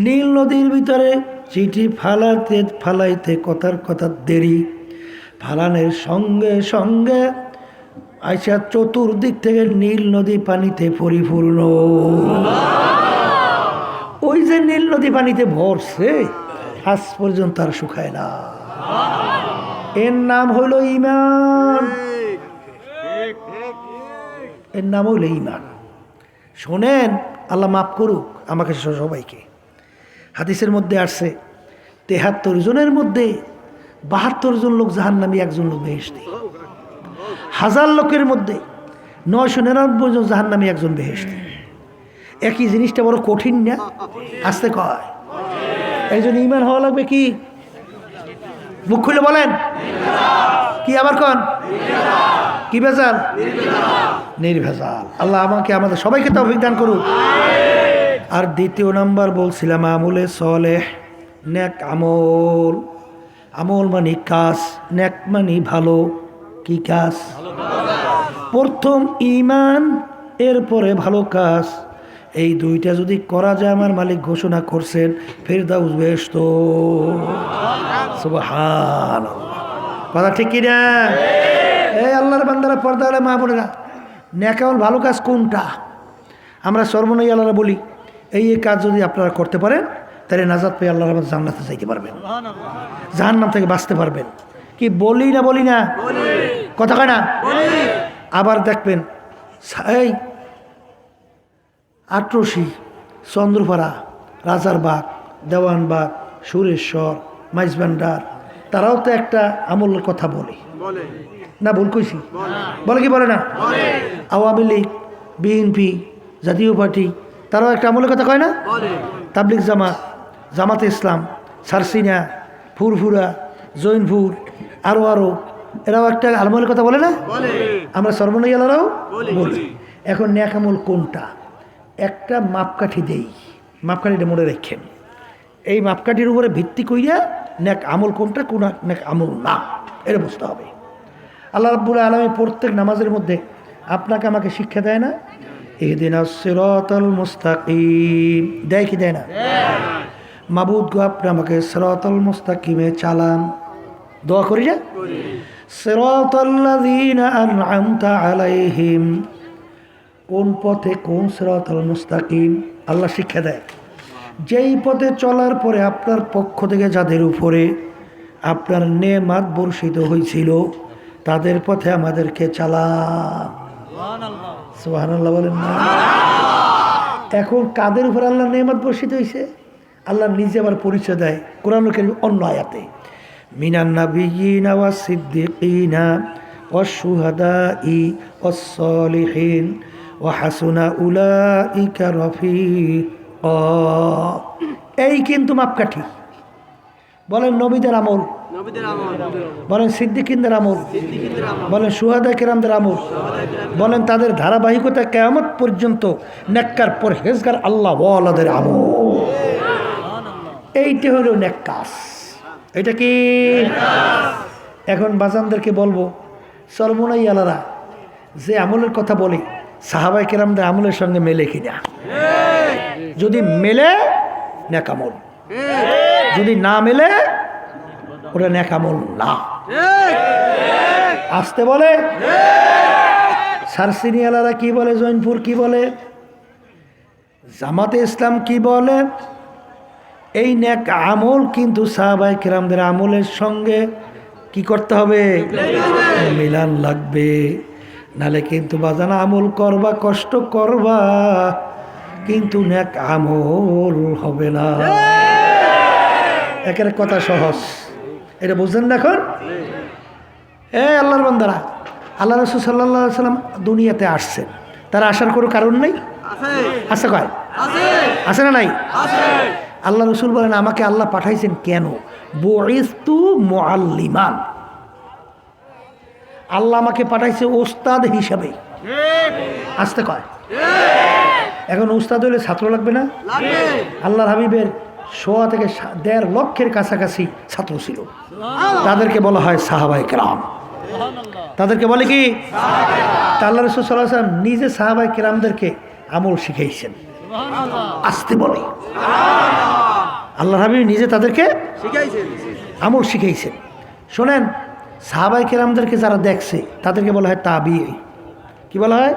নীল নদীর ভিতরে চিঠি ফালাইতে কথার কথা দেরি, ফালানের সঙ্গে সঙ্গে আইসা চতুর্দিক থেকে নীল নদী পানিতে পরিপূর্ণ। ওই যে নীল নদী পানিতে ভরছে, আজ পর্যন্ত আর শুকায় না। এর নাম হলো ঈমান, এর নাম হলো ঈমান। শোনেন, আল্লাহ মাফ করুক আমাকে সবাইকে। হাদিসের মধ্যে আসছে ৭৩ জনের মধ্যে ৭২ জন লোক জাহান্নামী, একজন লোক বেহেশতি। ১০০০ লোকের মধ্যে ৯৯৯ জন জাহান্নামী, একজন বেহেশতি। একই জিনিসটা বড় কঠিন না? আসতে কয়। এই জন্য ঈমান হওয়া লাগবে কি? মুখ খুলে বলেন কি? আবার কন কি? ভেজাল? নির্ভেজাল। আল্লাহ আমাকে আমাদের সবাইকে তৌফিক দান করুক। আর দ্বিতীয় নাম্বার বলছিলাম আমলে সলেহ, নেক আমল। আমল মানে কাজ, নেক মানে ভালো। কি কাজ? প্রথম ঈমান, এরপরে ভালো কাজ। এই দুইটা যদি করা যায়, আমার মালিক ঘোষণা করছেন ফেরদাউস বেহেশত। সুবহানাল্লাহ। কথা ঠিক কি না? এই আল্লাহর বান্দারা, পর্দা আলে মা বোনেরা, নেক আমল ভালো কাজ কোনটা? আমরা সর্বনই আল্লাহরা বলি এই কাজ যদি আপনারা করতে পারেন তাহলে নাজাত পেয়ে আল্লাহর রহমতে জান্নাতে যাইতে পারবেন, জাহান্নাম থেকে বাঁচতে পারবেন। কি বলি না? বলি না? কথা কয় না? আবার দেখবেন এই আটরশি, চন্দ্রপাড়া, রাজারবাগ, দেওয়ানবাগ, সুরেশ্বর, মাইজভান্ডার, তারাও তো একটা আমলের কথা বলে না? ভুল কইছি? বলে কি বলে না? আওয়ামী লীগ, বিএনপি, জাতীয় পার্টি, তারাও একটা আমলের কথা কয় না? তাবলিগ জামাত, জামাতে ইসলাম, সারসিনা, ফুরফুরা, জৈনপুর, আরও এরাও একটা আমলের কথা বলে না? আমরা সর্বনই আল্লাহরাও বলি। এখন নেক আমল কোনটা? একটা মাপকাঠি দেই, মাপকাঠিটা মনে রাখেন। এই মাপকাঠির উপরে ভিত্তি কইরা নেক আমল কোনটা, কোন নেক আমল না, এটা বুঝতে হবে। আল্লাহ রাব্বুল আলামিন প্রত্যেক নামাজের মধ্যে আপনাকে আমাকে শিক্ষা দেয় না? ইহদিনাস সিরাতাল মুস্তাকিম, দেয় কি দেয় না? মাবুদ গো, আপনি আমাকে সিরাতাল মুস্তাকিমে চালান। দোয়া করি না? সিরাতাল্লাযীনা আন'আমতা আলাইহিম, কোন পথে, কোন সিরাতাল মুস্তাকিম? আল্লাহ শিক্ষা দেয় যেই পথে চলার পরে আপনার পক্ষ থেকে যাদের উপরে আপনার নেয়ামত বর্ষিত হয়েছিল তাদের পথে আমাদেরকে চালান। সুবহানাল্লাহ বলেন না? এখন কাদের উপর আল্লাহ নেয়ামত বর্ষিত হয়েছে? আল্লাহ নিজে আবার পরিচয় দেয় কোরআনুল কারীম অন্য আয়াতে, মিনান নাবিয়্যিনা ওয়াস সিদ্দিকিনা ওয়াশ শুহাদাই ওয়াস সালিহিন ওয়া হাসুনা উলাইকা রফিকা। এই কিন্তু মাপকাঠি। বলেন নবীদের আমল, বলেন সিদ্দিকিনদের আমল, বলেন শুহাদা কিরামদের আমল, বলেন তাদের ধারাবাহিকতা কিয়ামত পর্যন্ত নেককার পরহেজগার আল্লাহ ওয়ালাদের আমল। এইটা হলো নেক কাজ। এটা কি? এখন বাজানদেরকে বলবো, সর্বনাই আলারা যে আমলের কথা বলে সাহাবায়ে কেরামদের আমলের সঙ্গে মেলে কিনা? যদি মেলে নেক আমল, যদি না মেলে ওটা নেক আমল না। আসতে বলে সারসিনী আলারা কি বলে, জৈনপুর কি বলে, জামাতে ইসলাম কি বলে, এই নেক আমল কিন্তু সাহাবায়ে কেরামদের আমলের সঙ্গে কি করতে হবে? মিলান লাগবে। নালে কিন্তু বাজানা আমল করবা, কষ্ট করবা, কিন্তু নেক আমল হবে না। একের কথা সহজ, এটা বুঝলেন না? এখন আল্লাহর বান্দারা, আল্লাহ রাসূল সাল্লাল্লাহু আলাইহি সাল্লাম দুনিয়াতে আসছেন, তারা আসার কোনো কারণ নেই? আছে কয়? আছে না নাই? আল্লাহ রাসূল বলেন আমাকে আল্লাহ পাঠাইছেন কেন? বুইস্তু মুআল্লিমান, আল্লাহ আমাকে পাঠাইছে ওস্তাদ হিসাবে। আসতে কয়? এখন উস্তাদ হলে ছাত্র লাগবে না? আল্লাহর হাবিবের 100 থেকে 1.5 লক্ষের কাছাকাছি ছাত্র ছিল, তাদেরকে বলা হয় সাহাবায়ে কেরাম। তাদেরকে বলে কি? আল্লাহ রাসূল সাল্লাল্লাহু আলাইহি ওয়াসাল্লাম নিজে সাহাবায়ে কেরামদেরকে আমল শিখাইছেন। আসতে বলে আল্লাহর হাবিব নিজে তাদেরকে আমল শিখাইছেন। শোনেন, সাহাবায়ে কেরামদেরকে যারা দেখছে তাদেরকে বলা হয় তাবিঈ। কি বলা হয়?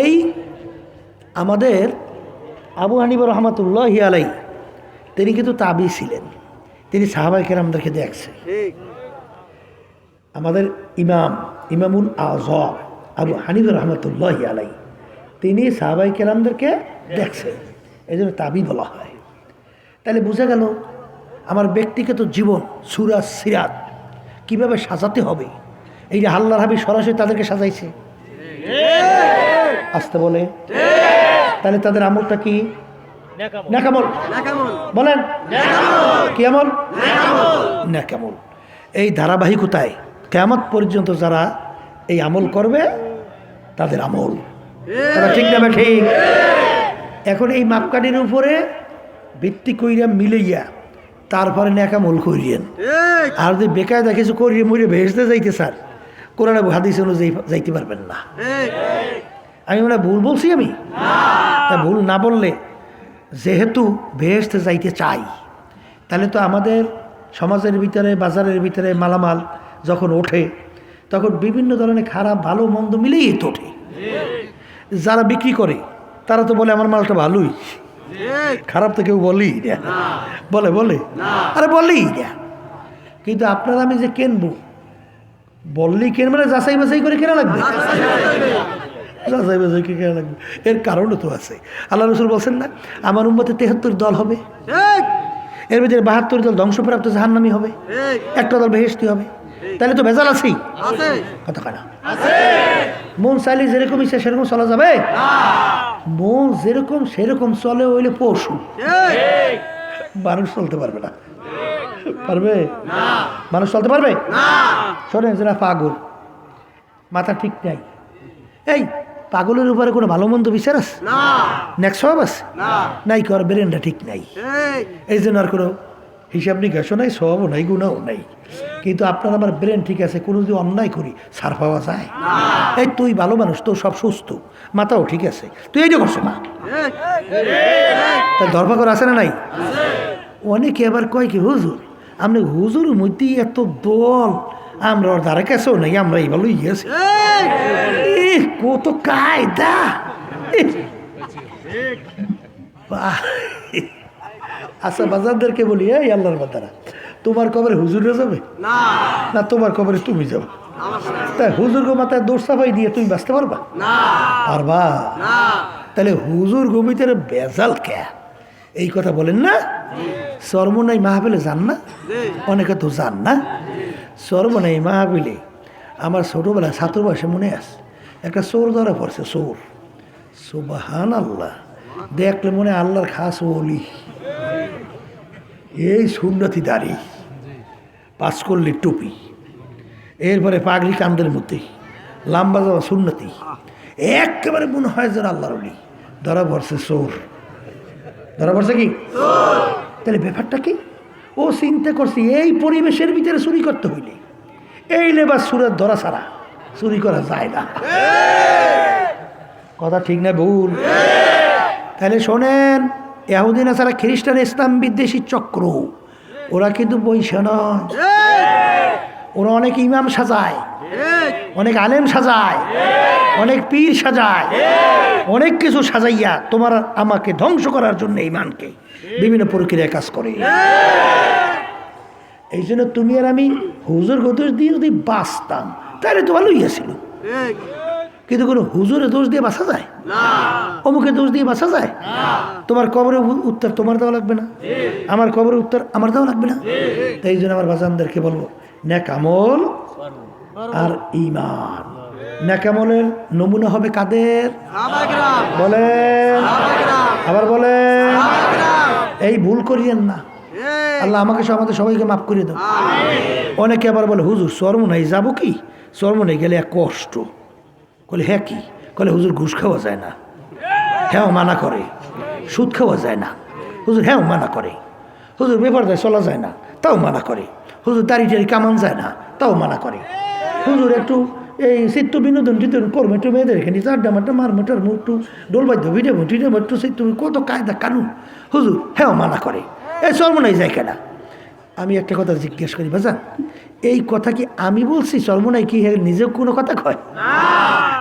এই আমাদের আবু হানিফা রহমাতুল্লাহি আলাই তিনি কিন্তু তাবি ছিলেন, তিনি সাহাবায়ে কেরামদেরকে দেখছে। আমাদের ইমামুল আযম আবু হানিফা রহমাতুল্লাহি আলাই তিনি সাহাবায়ে কেরামদেরকে দেখছে, এই জন্য তাবি বলা হয়। তাহলে বোঝা গেল আমার ব্যক্তিগত জীবন সূরা সিরাত কীভাবে সাজাতে হবে, এই যে আল্লাহর হাবিব সরাসরি তাদেরকে সাজাইছে। আসতে বলে তাহলে তাদের আমলটা কি? নেকামল। বলেন কি আমল? নেকামল। এই ধারাবাহিকতায় কিয়ামত পর্যন্ত যারা এই আমল করবে তাদের আমল, তারা ঠিক না ঠিক? এখন এই মাপকাঠির উপরে ভিত্তি কইরা মিলাইয়া তারপরে নেকামল করিয়েন। আর যদি বেকায়দা কিছু করিয়ে মরিয়ে ভেসতে যাইতে স্যার, কোরআন হাদিস অনুযায়ী যাইতে পারবেন না। আমি মানে ভুল বলছি? আমি তা ভুল না বললে, যেহেতু ভেসতে যাইতে চাই, তাহলে তো আমাদের সমাজের ভিতরে বাজারের ভিতরে মালামাল যখন ওঠে তখন বিভিন্ন ধরনের খারাপ ভালো মন্দ মিলেই তো ওঠে। যারা বিক্রি করে তারা তো বলে আমার মালটা ভালোই, খারাপ তো কেউ বলেই না। বলে আরে বলেই না। কিন্তু আপনারা আমি যে কিনবো বললেই কিনবে না, যাচাই বাছাই করে কেনা লাগবে। যাচাই বাছাই করে কেনা লাগবে, এর কারণও তো আছে। আল্লাহ রসুল বলছেন না, আমার উম্মতে 73 দল হবে, এর ভিতরে 72 দল ধ্বংসপ্রাপ্ত জাহান্নামী হবে, একটা দল বেহেশতি হবে। তাহলে তো ভেজাল আছেই। কথা কেনা মন চাইলে যেরকম ইচ্ছা সেরকম চলা যাবে? মন যেরকম সেরকম চলে হইলে পশু, মানুষ চলতে পারবে না। পারবে? মানুষ চলতে পারবে? শোনেন, যারা পাগল, মাথা ঠিক নাই, এই পাগলের উপরে কোনো ভালো মন্দ বিচার আছে? নেক্সট সব আছে নাই, কর ব্রেনটা ঠিক নাই, এই জন্য আর কোনো হিসাব নিকাশও নাই, সবও নাই, গুণাও নাই। কিন্তু আপনার আমার ব্রেন ঠিক আছে, কোনো যদি অন্যায় করি ছাড় পাওয়া যায়? এই তুই ভালো মানুষ, তোর সব সুস্থ, মাথাও ঠিক আছে, তুই এইটা করছো না, তার ধরপাকড় আছে না নাই? অনেকে আবার কয় কি, হুজুর আপনি হুজুর মধ্যেই এত দল, আমরা ওর ধারে কাছেও নাই, আমরা এই ভালোই গেছি। কত কায়দা! আচ্ছা বাজারদেরকে বলি, এই আল্লাহর বান্দারা, তোমার কবরে হুজুরে যাবে না তোমার কবরে তুমি যাবে? তাই হুজুর গো মাথায় দোষ সাফাই দিয়ে তুমি বাঁচতে পারবা? পারবা? তাহলে হুজুর গোবিতের বেজাল কে? এই কথা বলেন না? সর্বনাই মাহফিলে যান না? অনেকে তো যান না। সর্বনাই মাহফিলে আমার ছোটবেলা ছাত্র বয়সে মনে আছে, একটা চোর ধরা পড়ছে, চোর। সুবহানাল্লাহ, দেখলে মনে আল্লাহর খাস ওলি, এই সুন্নতি দাড়ি, পাঁচকল্লি টুপি, এরপরে পাগড়ি কান্দের মধ্যে, লাম্বা যাওয়া সুন্নতি, একেবারে মনে হয় যেন আল্লাহর ওলি। ধরা পড়ছে চোর, ধরা পড়ছে কি? তাহলে ব্যাপারটা কি? ও চিন্তা করছি এই পরিবেশের ভিতরে চুরি করতে হইলে এই লেবার সুরের ধরা ছাড়া চুরি করা যায় না। কথা ঠিক না ভুল? তাহলে শোনেন, ইহুদি নাসারা খ্রিস্টান ইসলাম বিদ্বেষী চক্র, ওরা কিন্তু বৈশা নয়, ওরা অনেক ইমাম সাজায়, অনেক আলেম সাজায়, অনেক পীর সাজায়, অনেক কিছু সাজাইয়া তোমার আমাকে ধ্বংস করার জন্য ইমানকে বিভিন্ন প্রক্রিয়ায় কাজ করে। এই জন্য তুমি আর আমি হুজুর দোষ দিয়ে যদি বাঁচতাম তাহলে তো ভালোই আছিল, কিন্তু কোনো হুজুরের দোষ দিয়ে বাঁচা যায়? অমুকের দোষ দিয়ে বাঁচা যায়? তোমার কবরের উত্তর তোমার দেওয়া লাগবে না, আমার কবরের উত্তর আমার দেওয়া লাগবে না। তাই এই জন্য আমার বাজানদেরকে বলবো, নেক আমল আর ঈমান। নেক আমলের নমুনা হবে কাদের? বলেন, আবার বলেন, এই ভুল করিয়েন না। আল্লাহ আমাকে আমাদের সবাইকে মাফ করে দাও। অনেকে আবার বলে, হুজুর চরমনাই যাবো কি? চরমনাই গেলে এক কষ্ট। বলে হ্যাঁ কি? বলে হুজুর ঘুষ খাওয়া যায় না, হ্যাঁ মানা করে। সুদ খাওয়া যায় না, হুজুর হ্যাঁ মানা করে। হুজুর বেপরদায় চলা যায় না, তাও মানা করে। হুজুর দাড়ি টাড়ি কামান যায় না, তাও মানা করে। হুজুর একটু এই চিত্ত বিনোদন টিতন করবো, একটু মেয়েদের এখানে চারডা মারটা মারমাটার মুখ একটু ডোল বাধ্য ভিডিও টিটে একটু চিত্ত, কত কায়দা কানুন, হুজুর হ্যাঁ মানা করে। এই চরমনাই যায় কেনা? আমি একটা কথা জিজ্ঞেস করি, বাজান এই কথা কি আমি বলছি? চরমনাই কি নিজেও কোনো কথা কয়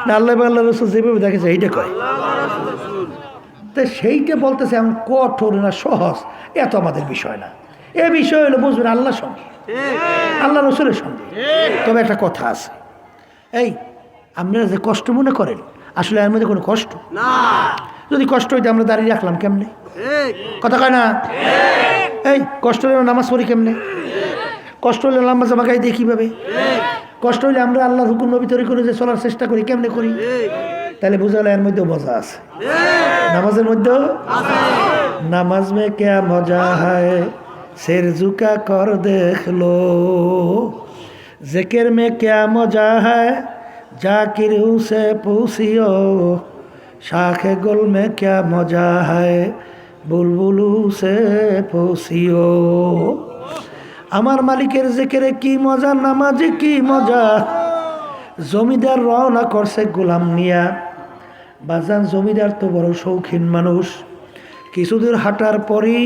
না? আল্লাহ আল্লাহ রসুল যেভাবে দেখেছে এইটা কয়। তো সেইটা বলতেছে এমন কঠোর না সহজ, এত আমাদের বিষয় না। এ বিষয় হলো বুঝবেন আল্লাহর সঙ্গে, আল্লাহ রসুলের সঙ্গে। তবে একটা কথা আছে, এই আপনারা যে কষ্ট মনে করেন আসলে এর মধ্যে কোনো কষ্ট না। যদি কষ্ট হইতে আমরা দাঁড়িয়ে রাখলাম কেমনে? কথা কয় না? এই কষ্ট হলে নামাজ পড়ি কেমনে? কষ্ট হলে লম্বা জামা গায়ে দিয়ে কীভাবে? কষ্ট হলে আমরা আল্লাহর হুকুম নবী তরি করে যে চলার চেষ্টা করি কেমনে করি? তাহলে বোঝালে এর মধ্যেও মজা আছে, নামাজের মধ্যেও। নামাজ মে ক্যা মজা হয় शेर झुका कर देख लो, जिक्र में क्या मजा है जाकिर से पूछियो, शाखे गुल में क्या मजा है बुलबुलू से पूछियो। আমার মালিকের জিকিরে কি মজা, নামাজে কি মজা। জমিদার রওনা করছে গোলাম নিয়া। বাজান জমিদার তো বড় শৌখিন মানুষ। কিছুদূর হাঁটার পরই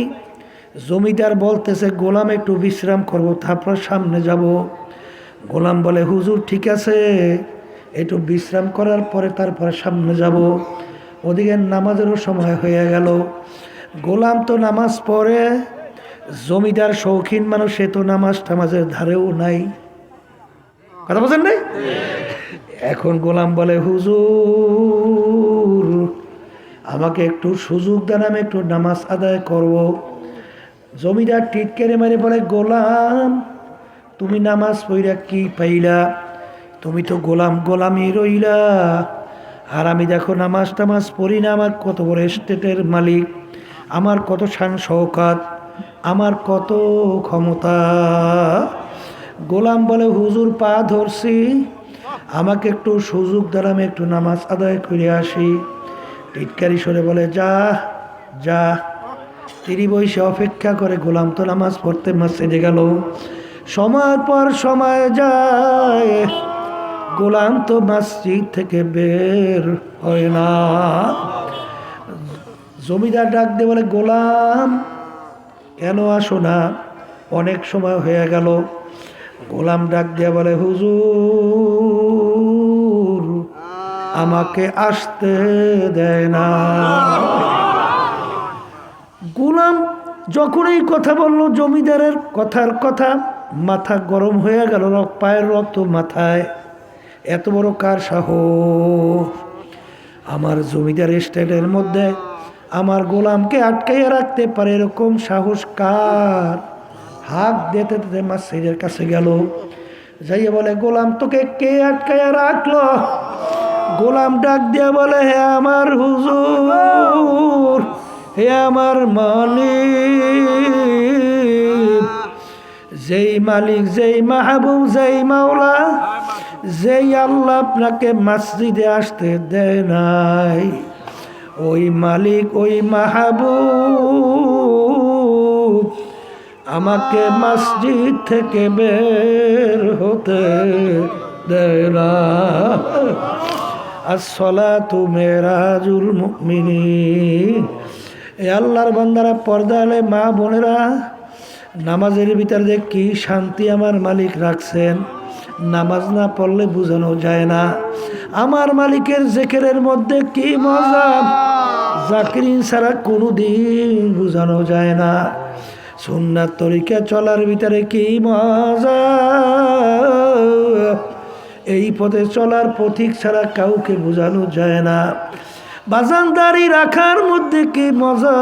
জমিদার বলতেছে গোলাম একটু বিশ্রাম করবো, তারপর সামনে যাব। গোলাম বলে হুজুর ঠিক আছে, একটু বিশ্রাম করার পরে তারপরে সামনে যাব। ওদিকে নামাজেরও সময় হয়ে গেল। গোলাম তো নামাজ পড়ে, জমিদার শৌখিন মানুষ, সে তো নামাজ টামাজের ধারেও নাই। কথা বলছেন নাই? এখন গোলাম বলে হুজুর আমাকে একটু সুযোগ দেন, আমি একটু নামাজ আদায় করব। জমিদার টিটকেরে মারে বলে গোলাম তুমি নামাজ পড়া কি পাইলা? তুমি তো গোলাম গোলামি রইলা। আর আমি দেখো নামাজ টামাজ পড়ি না, আমার কত বড় স্টেটের মালিক, আমার কত শান শওকাত, আমার কত ক্ষমতা। গোলাম বলে হুজুর পা ধরছি, আমাকে একটু সুযোগ দেন, আমি একটু নামাজ আদায় করে আসি। টিটকারি সরে বলে যা যা। তিনি বসে অপেক্ষা করে, গোলাম তো নামাজ পড়তে মসজিদে গেল। সময় পর সময় যায়, গোলাম তো মসজিদ থেকে বের হয় না। জমিদার ডাক দিয়ে বলে গোলাম কেন আসো না? অনেক সময় হয়ে গেল। গোলাম ডাক দিয়ে বলে হুজুর আমাকে আসতে দেয় না। গোলাম যখন এই কথা বলল, জমিদারের কথার কথা মাথা গরম হয়ে গেল, পায়ের রক্ত মাথায়। এত বড় কার সাহস? আমার জমিদার স্টেটের মধ্যে আমার গোলামকে আটকাইয়া রাখতে পারে, এরকম সাহস কার? হাত দিতে দিতে মসজিদের কাছে গেল, যাইয়া বলে গোলাম তোকে কে আটকাইয়া রাখলো? গোলাম ডাক দিয়া বলে হে আমার হুজুর, হে আমার মালিক, যেই মালিক, যেই মাহবুব, যেই মাওলা, যেই আল্লাহ আপনাকে মসজিদে আসতে দেয় নাই, ওই মালিক, ওই মাহবুব আমাকে মসজিদ থেকে বের হতে দেয় না। আসসালাতু মিরাজুল মুমিনিন। এ আল্লাহর বান্দারা, পর্দালে মা বোনেরা, নামাজের ভিতরে যে কি শান্তি আমার মালিক রাখছেন, নামাজ না পড়লে বোঝানো যায় না। আমার মালিকের জিকিরের মধ্যে কি মজা, জাকিরিন ছাড়া কোনোদিন বোঝানো যায় না। সুন্নাত তরিকা চলার ভিতরে কি মজা, এই পথে চলার পথিক ছাড়া কাউকে বোঝানো যায় না। বাজান দাড়ি রাখার মধ্যে কি মজা,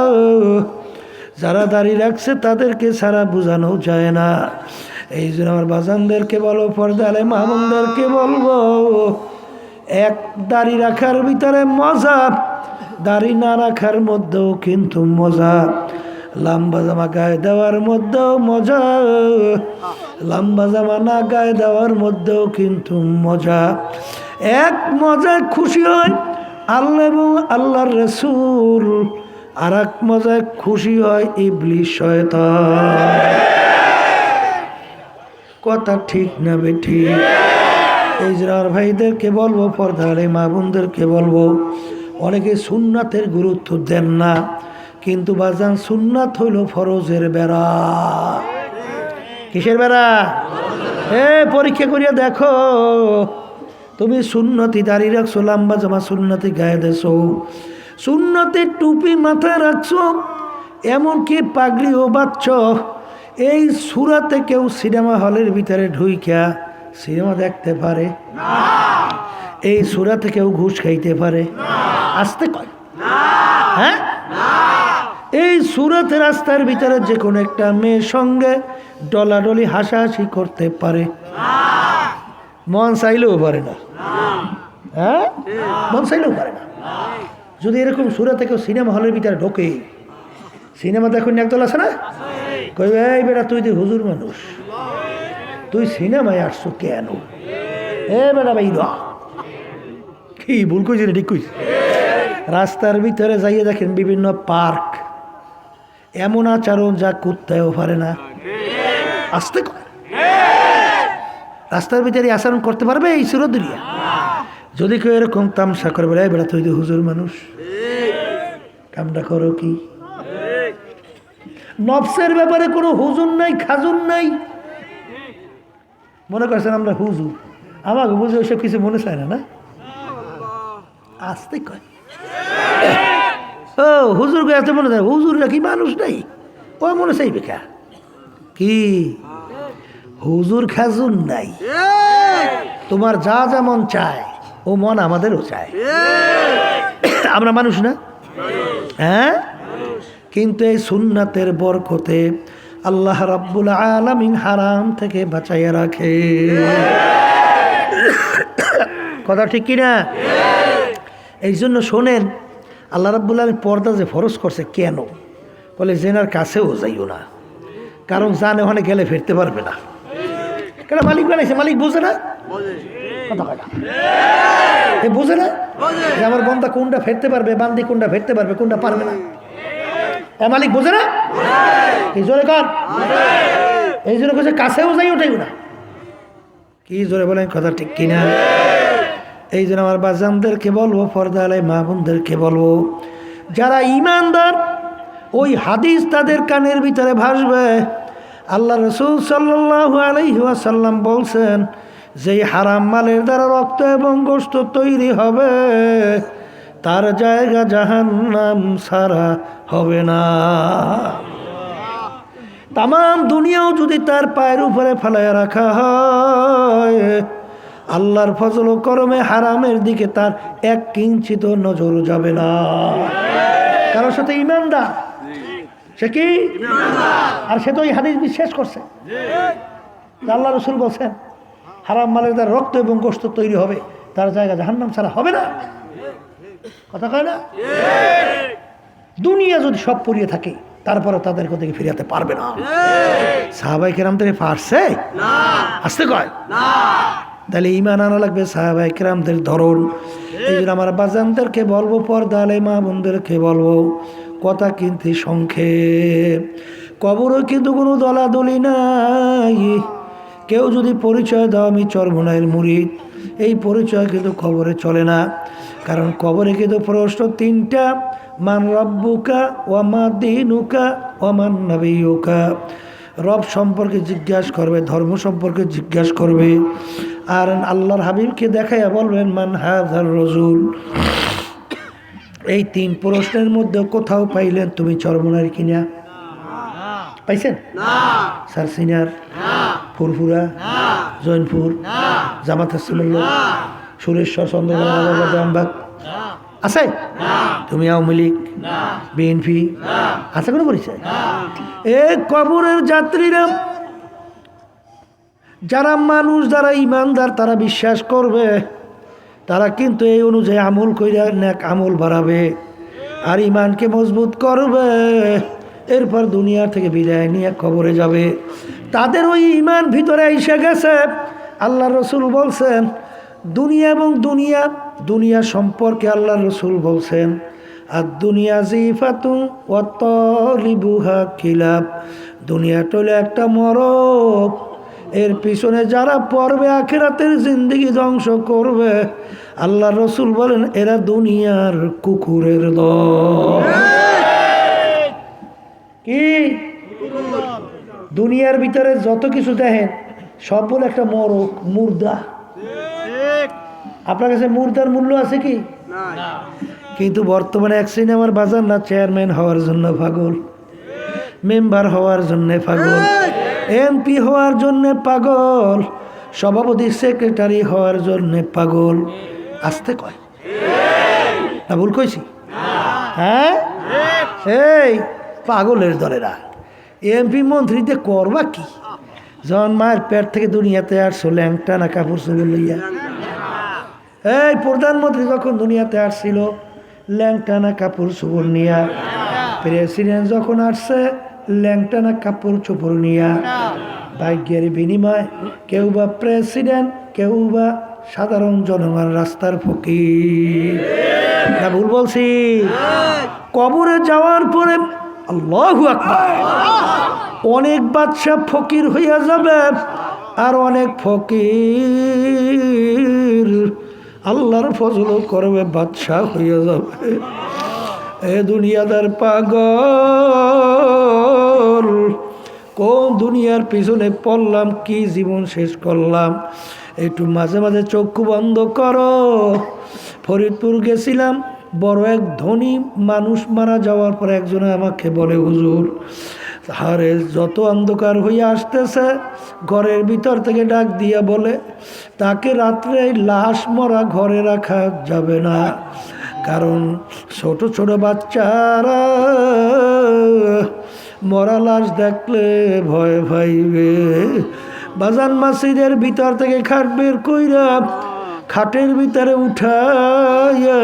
যারা দাড়ি রাখছে তাদেরকে ছাড়া বোঝানো যায় না। এই জন্য আমার বাজানদেরকে বলো, পর্দালে মামুনদেরকে বলবো, এক দাড়ি রাখার ভিতরে মজা, দাড়ি না রাখার মধ্যেও কিন্তু মজা। লম্বা জামা গায়ে দেওয়ার মধ্যেও মজা, লম্বা জামা না গায়ে দেওয়ার মধ্যেও কিন্তু মজা। এক মজায় খুশি হয় আল্লাহ এবং আল্লাহর রাসূল, আর এক মজায় খুশি হয় ইবলিস শয়তান। কথা ঠিক না বেঠিক? এই যে আর ভাইদেরকে বলবো, পর্দারে মা বোনদেরকে বলবো, অনেকে সুন্নাতের গুরুত্ব দেন না, কিন্তু বাজান সুন্নাত হইল ফরজের বেড়া। কিসের বেড়া? পরীক্ষা করিয়া দেখো, তুমি সুন্নতি দাঁড়িয়ে রাখছো, লম্বা জামা সুন্নতি গায়ে দেছো, সুন্নতের টুপি মাথায় রাখছো, এমনকি পাগড়িও বাঁধছ। এই সূরাতে কেউ সিনেমা হলের ভিতরে ঢুইকা সিনেমা দেখতে পারে? এই সূরাতে কেউ ঘুষ খাইতে পারে? আসতে কয় হ্যাঁ। এই সূরাতে রাস্তার ভিতরে যে কোনো একটা মেয়ের সঙ্গে ডলাডলি হাসাহাসি করতে পারে? মন চাইলেও পারে না। হ্যাঁ, মন চাইলেও পারে না। যদি এরকম সূরাতে কেউ সিনেমা হলের ভিতরে ঢোকে, সিনেমা দেখুন একদল আছে না, কইবে এই বেটা তুই তো হুজুর মানুষ, তুই সিনেমায় আসছো কেন? এ বেটা ভাই কি ভুল কইছি না ঠিক কইছি? রাস্তার ভিতরে যাইয়ে দেখেন বিভিন্ন পার্ক, এমন আচরণ যা কুত্তায়ও পারে না। আসতে কয় রাস্তার ভিতরে আচরণ করতে পারবে এই সুরত দুনিয়া? যদি কেউ এরকম তামসা করবে, এই বেটা তুই তো হুজুর মানুষ, কামটা করো কি? নফসের ব্যাপারে কোনো হুজুর নাই, খাজুর নাই। মনে করছেন আমরা হুজুর, আমাকে বুঝে ওইসব কিছু মনে চায় না। না আসতে কয় ও হুজুর কে এত মনে চায়, হুজুররা কি মানুষ নাই? ও মনে চাইবে কা কি? হুজুর খাজুর নাই, তোমার যা যা মন চায় ও মন আমাদেরও চায়। আমরা মানুষ না? হ্যাঁ, কিন্তু এই সুন্নাতের বরকতে আল্লাহ রাব্বুল আলামিন হারাম থেকে বাঁচাইয়া রাখে। কথা ঠিক কিনা? এই জন্য শোনেন, আল্লাহ রাব্বুল আলামিন পর্দা যে ফরজ করছে কেন? বলে জেনার কাছেও যাইও না, কারণ জানে ওখানে গেলে ফিরতে পারবে না। কেন? মালিক বানাইছে, মালিক বোঝে না? কথা কয় না, এ বোঝে না যে আমার বন্দা কোনটা ফেরতে পারবে, বান্দি কোনটা ফেরতে পারবে, কোনটা পারবে না? এ মালিক বোঝে না? কি জোরে কর। এই জন্য কাছে কাছেও যাই ওটাইও না। কি জোরে বলেন, কথা ঠিক কিনা? এই জন্য আমার বাজানদেরকে বলবো, পর্দা আলাই মা বোনদেরকে বলবো, যারা ইমানদার ওই হাদিস তাদের কানের ভিতরে ভাসবে। আল্লাহ রাসূল সাল্লাল্লাহু আলাইহি ওয়াসাল্লাম বলছেন, যেই হারাম মালের দ্বারা রক্ত এবং গোশত তৈরি হবে তার জায়গা জাহান্নাম ছাড়া হবে না। তামাম দুনিয়াও যদি তার পায়ের উপরে ফেলায় রাখা হয়, আল্লাহর ফজল ও করমে হারামের দিকে তার এক কিঞ্চিত নজর যাবে না। কারোর সাথে ইমানদার, সে কি? আর সে তো এই হাদিস বিশ্বাস করছে। আল্লাহ রাসূল বলছেন, হারাম মালের দ্বারা রক্ত এবং গোশত তৈরি হবে তার জায়গা জাহান্নাম ছাড়া হবে না। কথা কয় না? দুনিয়া যদি সব পড়িয়ে থাকে তারপরে তাদের থেকে ফিরাতে পারবে না। সাহাবায়ে কেরাম থেকে পারছে? আসতে কয় তাহলে ঈমান আনা লাগবে সাহাবায়ে কেরামদের ধরন। এই জন্য আমার বাজানদেরকে বলবো, পর্দা আলাই মা বোনদেরকে বলবো, কথা কিন্তু সংক্ষেপ। কবরও কিন্তু কোনো দলাদলি নাই। কেউ যদি পরিচয় দাও আমি চরমোনাইয়ের মুরিদ, এই পরিচয় কিন্তু কবরে চলে না। কারণ কবরে কিন্তু প্রশ্ন তিনটা, মান রব্বুকা ওয়া মা দীনুকা ওয়া মান নাবিয়ুকা। রব সম্পর্কে জিজ্ঞাসা করবে, ধর্ম সম্পর্কে জিজ্ঞাসা করবে, আর আল্লাহর হাবিবকে দেখাইয়া বলবেন মান হাযার রাসূল। এই তিন প্রশ্নের মধ্যে কোথাও পাইলেন তুমি চরমোনাইয়ের কিনা? পাইছেন? স্যার সিনিয়র, ফুরফুরা, জৈনপুর, জামাত ইসলামী, সুরেশ্বর, চন্দ্রবাগ আছে? তুমি আওয়ামী লীগ, বিএনপি আছে কোনো পরিচয়? এই কবরের যাত্রীরা যারা মানুষ, যারা ইমানদার, তারা বিশ্বাস করবে, তারা কিন্তু এই অনুযায়ী আমল কইরা নেক আমল বাড়াবে আর ইমানকে মজবুত করবে। এরপর দুনিয়া থেকে বিদায় নিয়ে কবরে যাবে। তাদের ওই ইমান ভিতরে এসে গেছে। আল্লাহ রসুল বলছেন দুনিয়া এবং দুনিয়া সম্পর্কে আল্লাহ রসুল বলছেন, আর দুনিয়া জিফাতু ওয়া তালিবুহা কিলাব। দুনিয়া টলে একটা মরক, এর পিছনে যারা পড়বে আখিরাতের জিন্দেগি ধ্বংস করবে। আল্লাহ রসুল বলেন এরা দুনিয়ার কুকুরের দল। কি দুনিয়ার ভিতরে যত কিছু দেখেন সব বলে একটা মরক, মুর্দা। আপনার কাছে মুর্দার মূল্য আছে কি? কিন্তু বর্তমানে এক শ্রেণী আমার বাজার না চেয়ারম্যান হওয়ার জন্য পাগল, মেম্বার হওয়ার জন্য পাগল, এমপি হওয়ার জন্য পাগল, সভাপতি সেক্রেটারি হওয়ার জন্য পাগল। আসতে কয় না, ভুল কইছি? হ্যাঁ, এই পাগলের দলেরা এমপি মন্ত্রীতে করবা কি? যখন মায়ের পেট থেকে দুনিয়াতে আসছো ল্যাংটা না কাপড় চোপড় লইয়া? এই প্রধানমন্ত্রী যখন দুনিয়াতে আসছিল ল্যাংটা না কাপড় চোপড় নিয়া? প্রেসিডেন্ট যখন আসছে ল্যাংটা না কাপড় চোপড় নিয়া? ভাগ্যের বিনিময় কেউ বা প্রেসিডেন্ট, কেউ বা সাধারণ জনগণ রাস্তার ফকির। না ভুল বলছি? কবরে যাওয়ার পরে আল্লাহু আকবার, অনেক বাদশা ফকির হইয়া যাবে, আর অনেক ফকির আল্লাহর ফজল করবে, বাদশা হইয়া যাবে। এ দুনিয়াদার পাগল, কোন দুনিয়ার পিছনে পড়লাম, কি জীবন শেষ করলাম? একটু মাঝে মাঝে চক্ষু বন্ধ করো। ফরিদপুর গেছিলাম, বড় এক ধনী মানুষ মারা যাওয়ার পর একজনে আমাকে বলে, হুজুর আরে যত অন্ধকার হয়ে আসতেছে, ঘরের ভিতর থেকে ডাক দিয়া বলে তাকে রাত্রে লাশ মরা ঘরে রাখা যাবে না, কারণ ছোট ছোট বাচ্চারা মরা লাশ দেখলে ভয় পাইবে। বাজান মসজিদের ভিতর থেকে খাট বের কইরা খাটের ভিতরে উঠাইয়া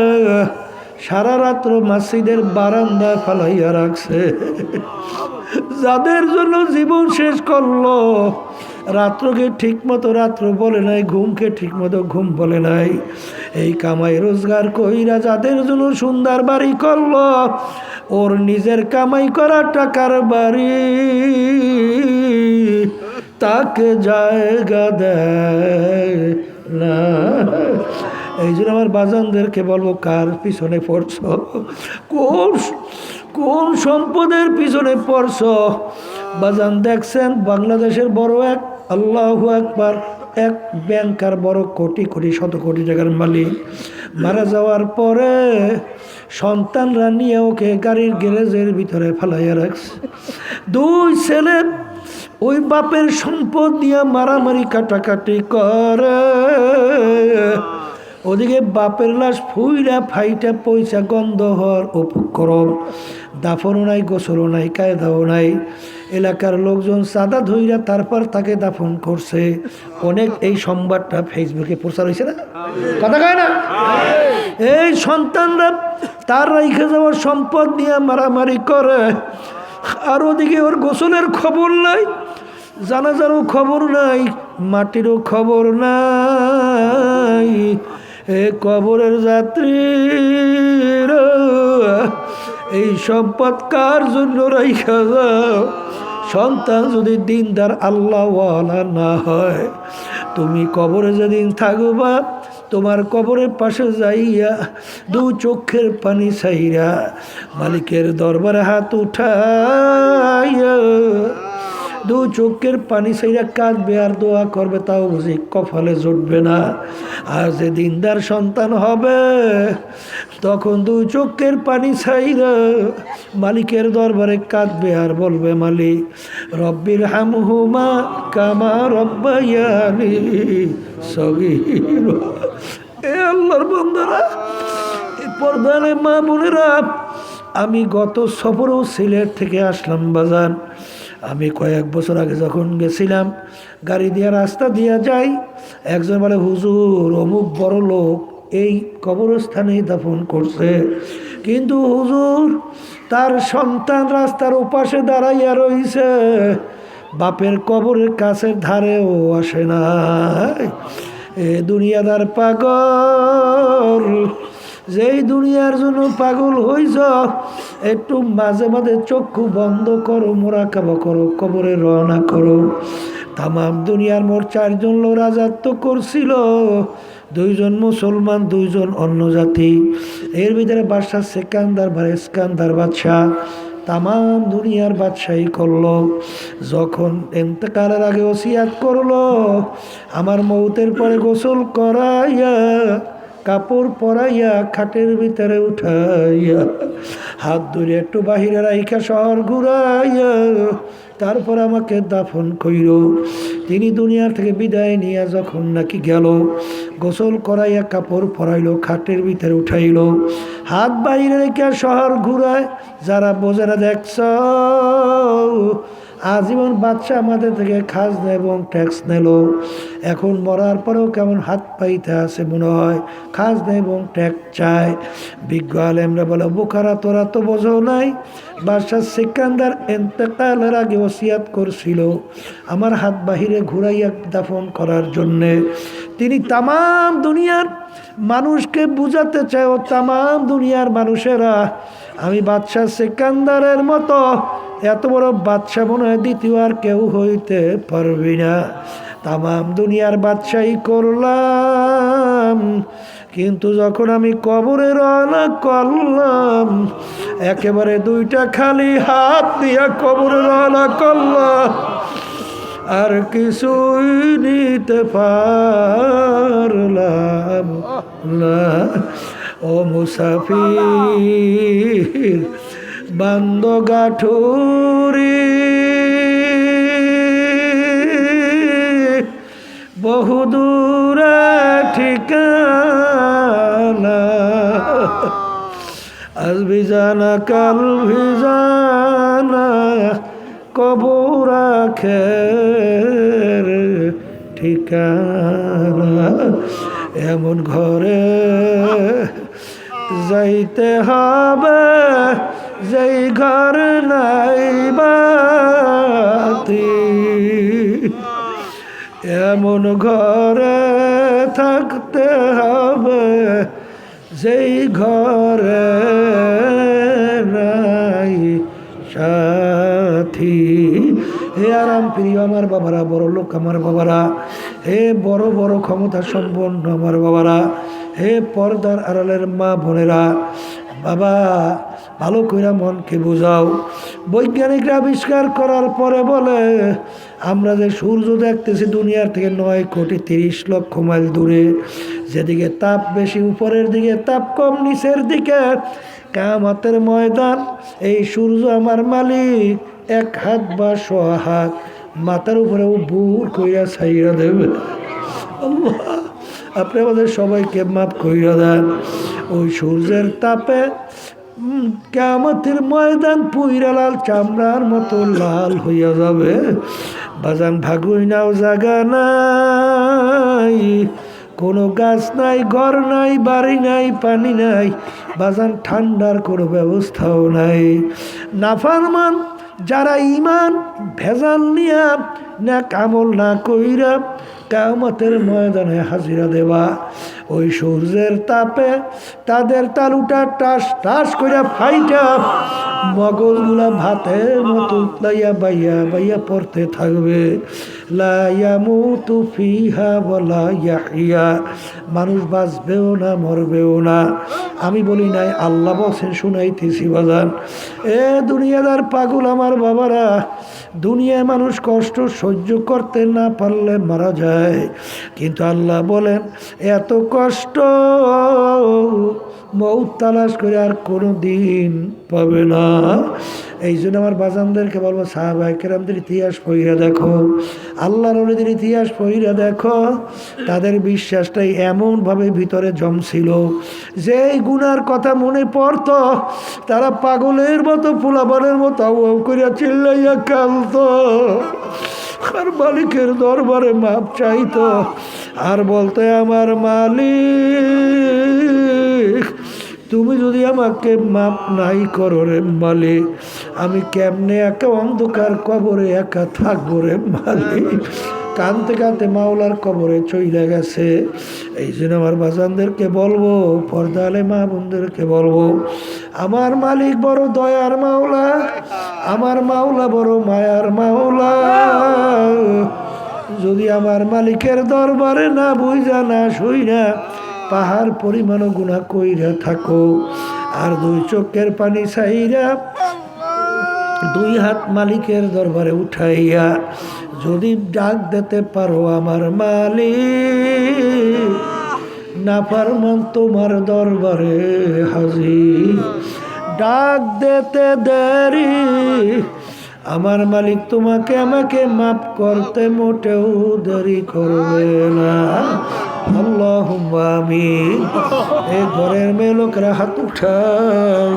সারা রাত্র মসজিদের বারান্দায় ফালাইয়া রাখছে। যাদের জন্য জীবন শেষ করলো, রাত্রকে ঠিক মতো রাত্র বলে নাই, ঘুমকে ঠিক মতো ঘুম বলে নাই, এই কামাই রোজগার কইরা যাদের জন্য সুন্দর বাড়ি করলো, ওর নিজের কামাই করা টাকার বাড়ি তাকে জায়গা দেয় না। এই জন্য আমার বাজানদেরকে বলবো, কার পিছনে পড়ছ? কোন সম্পদের পিছনে পড়ছ? বাজান দেখছেন বাংলাদেশের বড় এক, আল্লাহু আকবার, এক ব্যাংকার, বড় কোটি কোটি শত কোটি টাকার মালিক, মারা যাওয়ার পরে সন্তানরা নিয়ে ওকে গাড়ির গ্যারেজের ভিতরে ফেলাইয়া রাখছে। দুই ছেলে ওই বাপের সম্পদ নিয়ে মারামারি কাটাকাটি করে, ওদিকে বাপের লাশ ফুইরা ফাইটা পয়সা গন্ধ হওয়ার উপক্রম। দাফনও নাই, গোসলও নাই, কায়দাও নাই। এলাকার লোকজন চাঁদা ধইরা তারপর তাকে দাফন করছে। অনেক এই সংবাদটা ফেসবুকে প্রচার হয়েছে না? কথা কয় না? এই সন্তানরা তার রেখে যাওয়ার সম্পদ নিয়ে মারামারি করে, আর ওদিকে ওর গোসলের খবর নাই, জানাজারও খবর নাই, মাটিরও খবর নাই। এ কবরের যাত্রী, এই সম্পদ কার জন্য রাইখা যাও? সন্তান যদি দিনদার আল্লাহওয়ালা না হয়, তুমি কবরে যেদিন থাকবা, তোমার কবরের পাশে যাইয়া দু চোখের পানি ছাইরা মালিকের দরবারে হাত উঠাইয়া দু চোখের পানি ছাইরা কাঁদবে আর দোয়া করবে, তাও বুঝি কপালে জুটবে না। আর যে দিনদার সন্তান হবে, তখন দু চোখের পানি ছাইরা মালিকের দরবারে কাঁদবে আর বলবে, মালিক রব্বির হামহুমা কামা রব্বায়ানি সগীরা। এ আল্লাহর বান্দারা, পর্দানে মা বোনেরা, আমি গত সফরেও সিলেট থেকে আসলাম বাজান। আমি কয়েক বছর আগে যখন গেছিলাম, গাড়ি দিয়ে রাস্তা দিয়ে যাই, একজন বলে, হুজুর অমুক বড় লোক এই কবরস্থানেই দাফন করছে, কিন্তু হুজুর তার সন্তান রাস্তার ওপাশে দাঁড়াইয়া রইছে, বাপের কবরের কাছের ধারেও আসে না। এ দুনিয়াদার পাগল, যেই দুনিয়ার জন্য পাগল হইছ, একটু মাঝে মাঝে চক্ষু বন্ধ করো, মোরাকাবা করো, কবরে রওনা করো। তাম দুনিয়ার মোট 4 জন লোক রাজত্ব করছিল, 2 জন মুসলমান, 2 জন অন্য জাতি। এর ভিতরে বাদশাহ সেকান্দার বা ইস্কান্দার বাদশাহ তাম দুনিয়ার বাদশাহী করলো। যখন ইন্তেকালের আগে ওসিয়াত করলো, আমার মৌতের পরে গোসল করাইয়া কাপড় পরাইয়া খাটের ভিতরে উঠাইয়া হাত ধরে একটু বাহিরে রাইখা শহর ঘুরাইয়া তারপর আমাকে দাফন কইর। তিনি দুনিয়া থেকে বিদায় নিয়ে যখন নাকি গেল, গোসল করাইয়া কাপড় পরাইল, খাটের ভিতরে উঠাইল, হাত বাইরে রেখে শহর ঘুরায়। যারা বোঝে না দেখছ, আজীবন বাদশা আমাদের থেকে খাজনা এবং ট্যাক্স নিল, এখন মরার পরেও কেমন হাত পাইতে আছে মনে হয়, খাজনা এবং ট্যাক্স চায়। বিজ্ঞ আলেমরা বলে, বোকারা তোরা তো বোঝো নাই, বাদশাহ সিকান্দার ইন্তেকালের আগে ওসিয়াত করছিল আমার হাত বাহিরে ঘুরাইয়া দাফন করার জন্যে। তিনি তামাম দুনিয়ার মানুষকে বুঝাতে চায়, ও তামাম দুনিয়ার মানুষেরা, আমি বাদশাহ সিকান্দারের মতো এত বড় বাদশাহ মনে হয় দ্বিতীয় আর কেউ হইতে পারবি না। তামাম দুনিয়ার বাদশাহী করলাম, কিন্তু যখন আমি কবরে রওনা করলাম, একেবারে দুইটা খালি হাত দিয়া কবরে রওনা করলাম, আর কিছুই নিতে পারলাম না। ও মুসাফির বান্দ গাঠুরি, বহুদূরে ঠিকানা, আজ ভিজানা কাল ভিজানা, কবর আখের ঠিকানা। এমন ঘরে যাইতে হবে যেই ঘর নাই বাতি, এমন ঘরে থাকতে হবে যেই ঘরে নাই সাথী। হে আরাম প্রিয় আমার বাবারা, বড় লোক আমার বাবারা, হে বড় বড় ক্ষমতা সম্পন্ন আমার বাবারা, হে পর্দার আড়ালের মা বোনেরা, বাবা ভালো কইরা মনকে বোঝাও। বৈজ্ঞানিকরা আবিষ্কার করার পরে বলে, আমরা যে সূর্য দেখতেছি দুনিয়ার থেকে 9,30,00,000 মাইল দূরে, যেদিকে তাপ বেশি উপরের দিকে, তাপ কম নিচের দিকে, কিয়ামতের ময়দান এই সূর্য আমার মালিক 1 হাত বা 100 হাত মাথার উপরে বুর কইরা ছাইরা দেবে। আল্লাহ আপনি আমাদের সবাইকে মাফ কইরা দেন। ওই সূর্যের তাপে কিয়ামতের ময়দান পুইরা লাল চামড়ার মতো লাল হইয়া যাবে। বাজান ভাগুই নাও, জাগা নাই, কোনো গাছ নাই, ঘর নাই, বাড়ি নাই, পানি নাই, বাজান ঠান্ডার কোনো ব্যবস্থাও নাই। নাফরমান যারা ইমান ভেজাল নিয়া নেক আমল না কইরা কিয়ামতের ময়দানে হাজিরা দেবা, ওই সূর্যের তাপে তাদের তালুটা টাস টাস করে ফাইটা মগজগুলা ভাতের মতো উতলাইয়া বাইয়া বাইয়া পড়তে থাকবে। লা ইয়ামুতু ফিহা ওয়ালা ইয়াহইয়া, মানুষ বাঁচবেও না মরবেও না। আমি বলি নাই, আল্লাহ বলছেন, শুনাইতেছি বাজান। এ দুনিয়াদার পাগল আমার বাবারা, দুনিয়ায় মানুষ কষ্ট সহ্য করতে না পারলে মারা যায়, কিন্তু আল্লাহ বলেন এত কষ্ট মউত তালাশ করে আর কোনো দিন পাবে না। এই জন্য আমার বাজানদেরকে বলবো, সাহাবায়ে কেরামদের ইতিহাস পড়িয়া দেখো, আল্লাহর ওলিদের ইতিহাস পড়িয়া দেখো, তাদের বিশ্বাসটাই এমনভাবে ভিতরে জমছিল যে এই গুনার কথা মনে পড়তো, তারা পাগলের মতো পোলাপানের মতো আউ আউ করিয়া চিল্লাইয়া কাঁদতো, আর মালিকের দরবারে মাপ চাইতো, আর বলতে, আমার মালিক তুমি যদি আমাকে মাপ নাই করো রে মালিক, আমি কেমনে একা অন্ধকার কবরে একা থাকবো রে মালিক। কানতে কানতে মাওলার কবরে চইলে গেছে। এই জন্য আমার বাজানদেরকে বলবো, পর্দালে মা বোনদেরকে বলবো, আমার মালিক বড় দয়ার মাওলা, আমার মাওলা বড় মায়ার মাওলা। যদি আমার মালিকের দরবারে না বুঝা না শুইনা পাহাড় পরিমাণ গুনাহ কইরা থাকো, আর 2 চোখের পানি ছাইরা 2 হাত মালিকের দরবারে উঠাইয়া যদি ডাক দিতে পারো, আমার মালিক নাফরমান তোমার দরবারে হাজির। ডাক দিতে দেরি আমার মালিক তোমাকে আমাকে মাফ করতে মোটেও দেরি করবে না। আল্লাহুম্মা আমিন। এই ঘরের মেয়ে লোকেরা হাত উঠাও।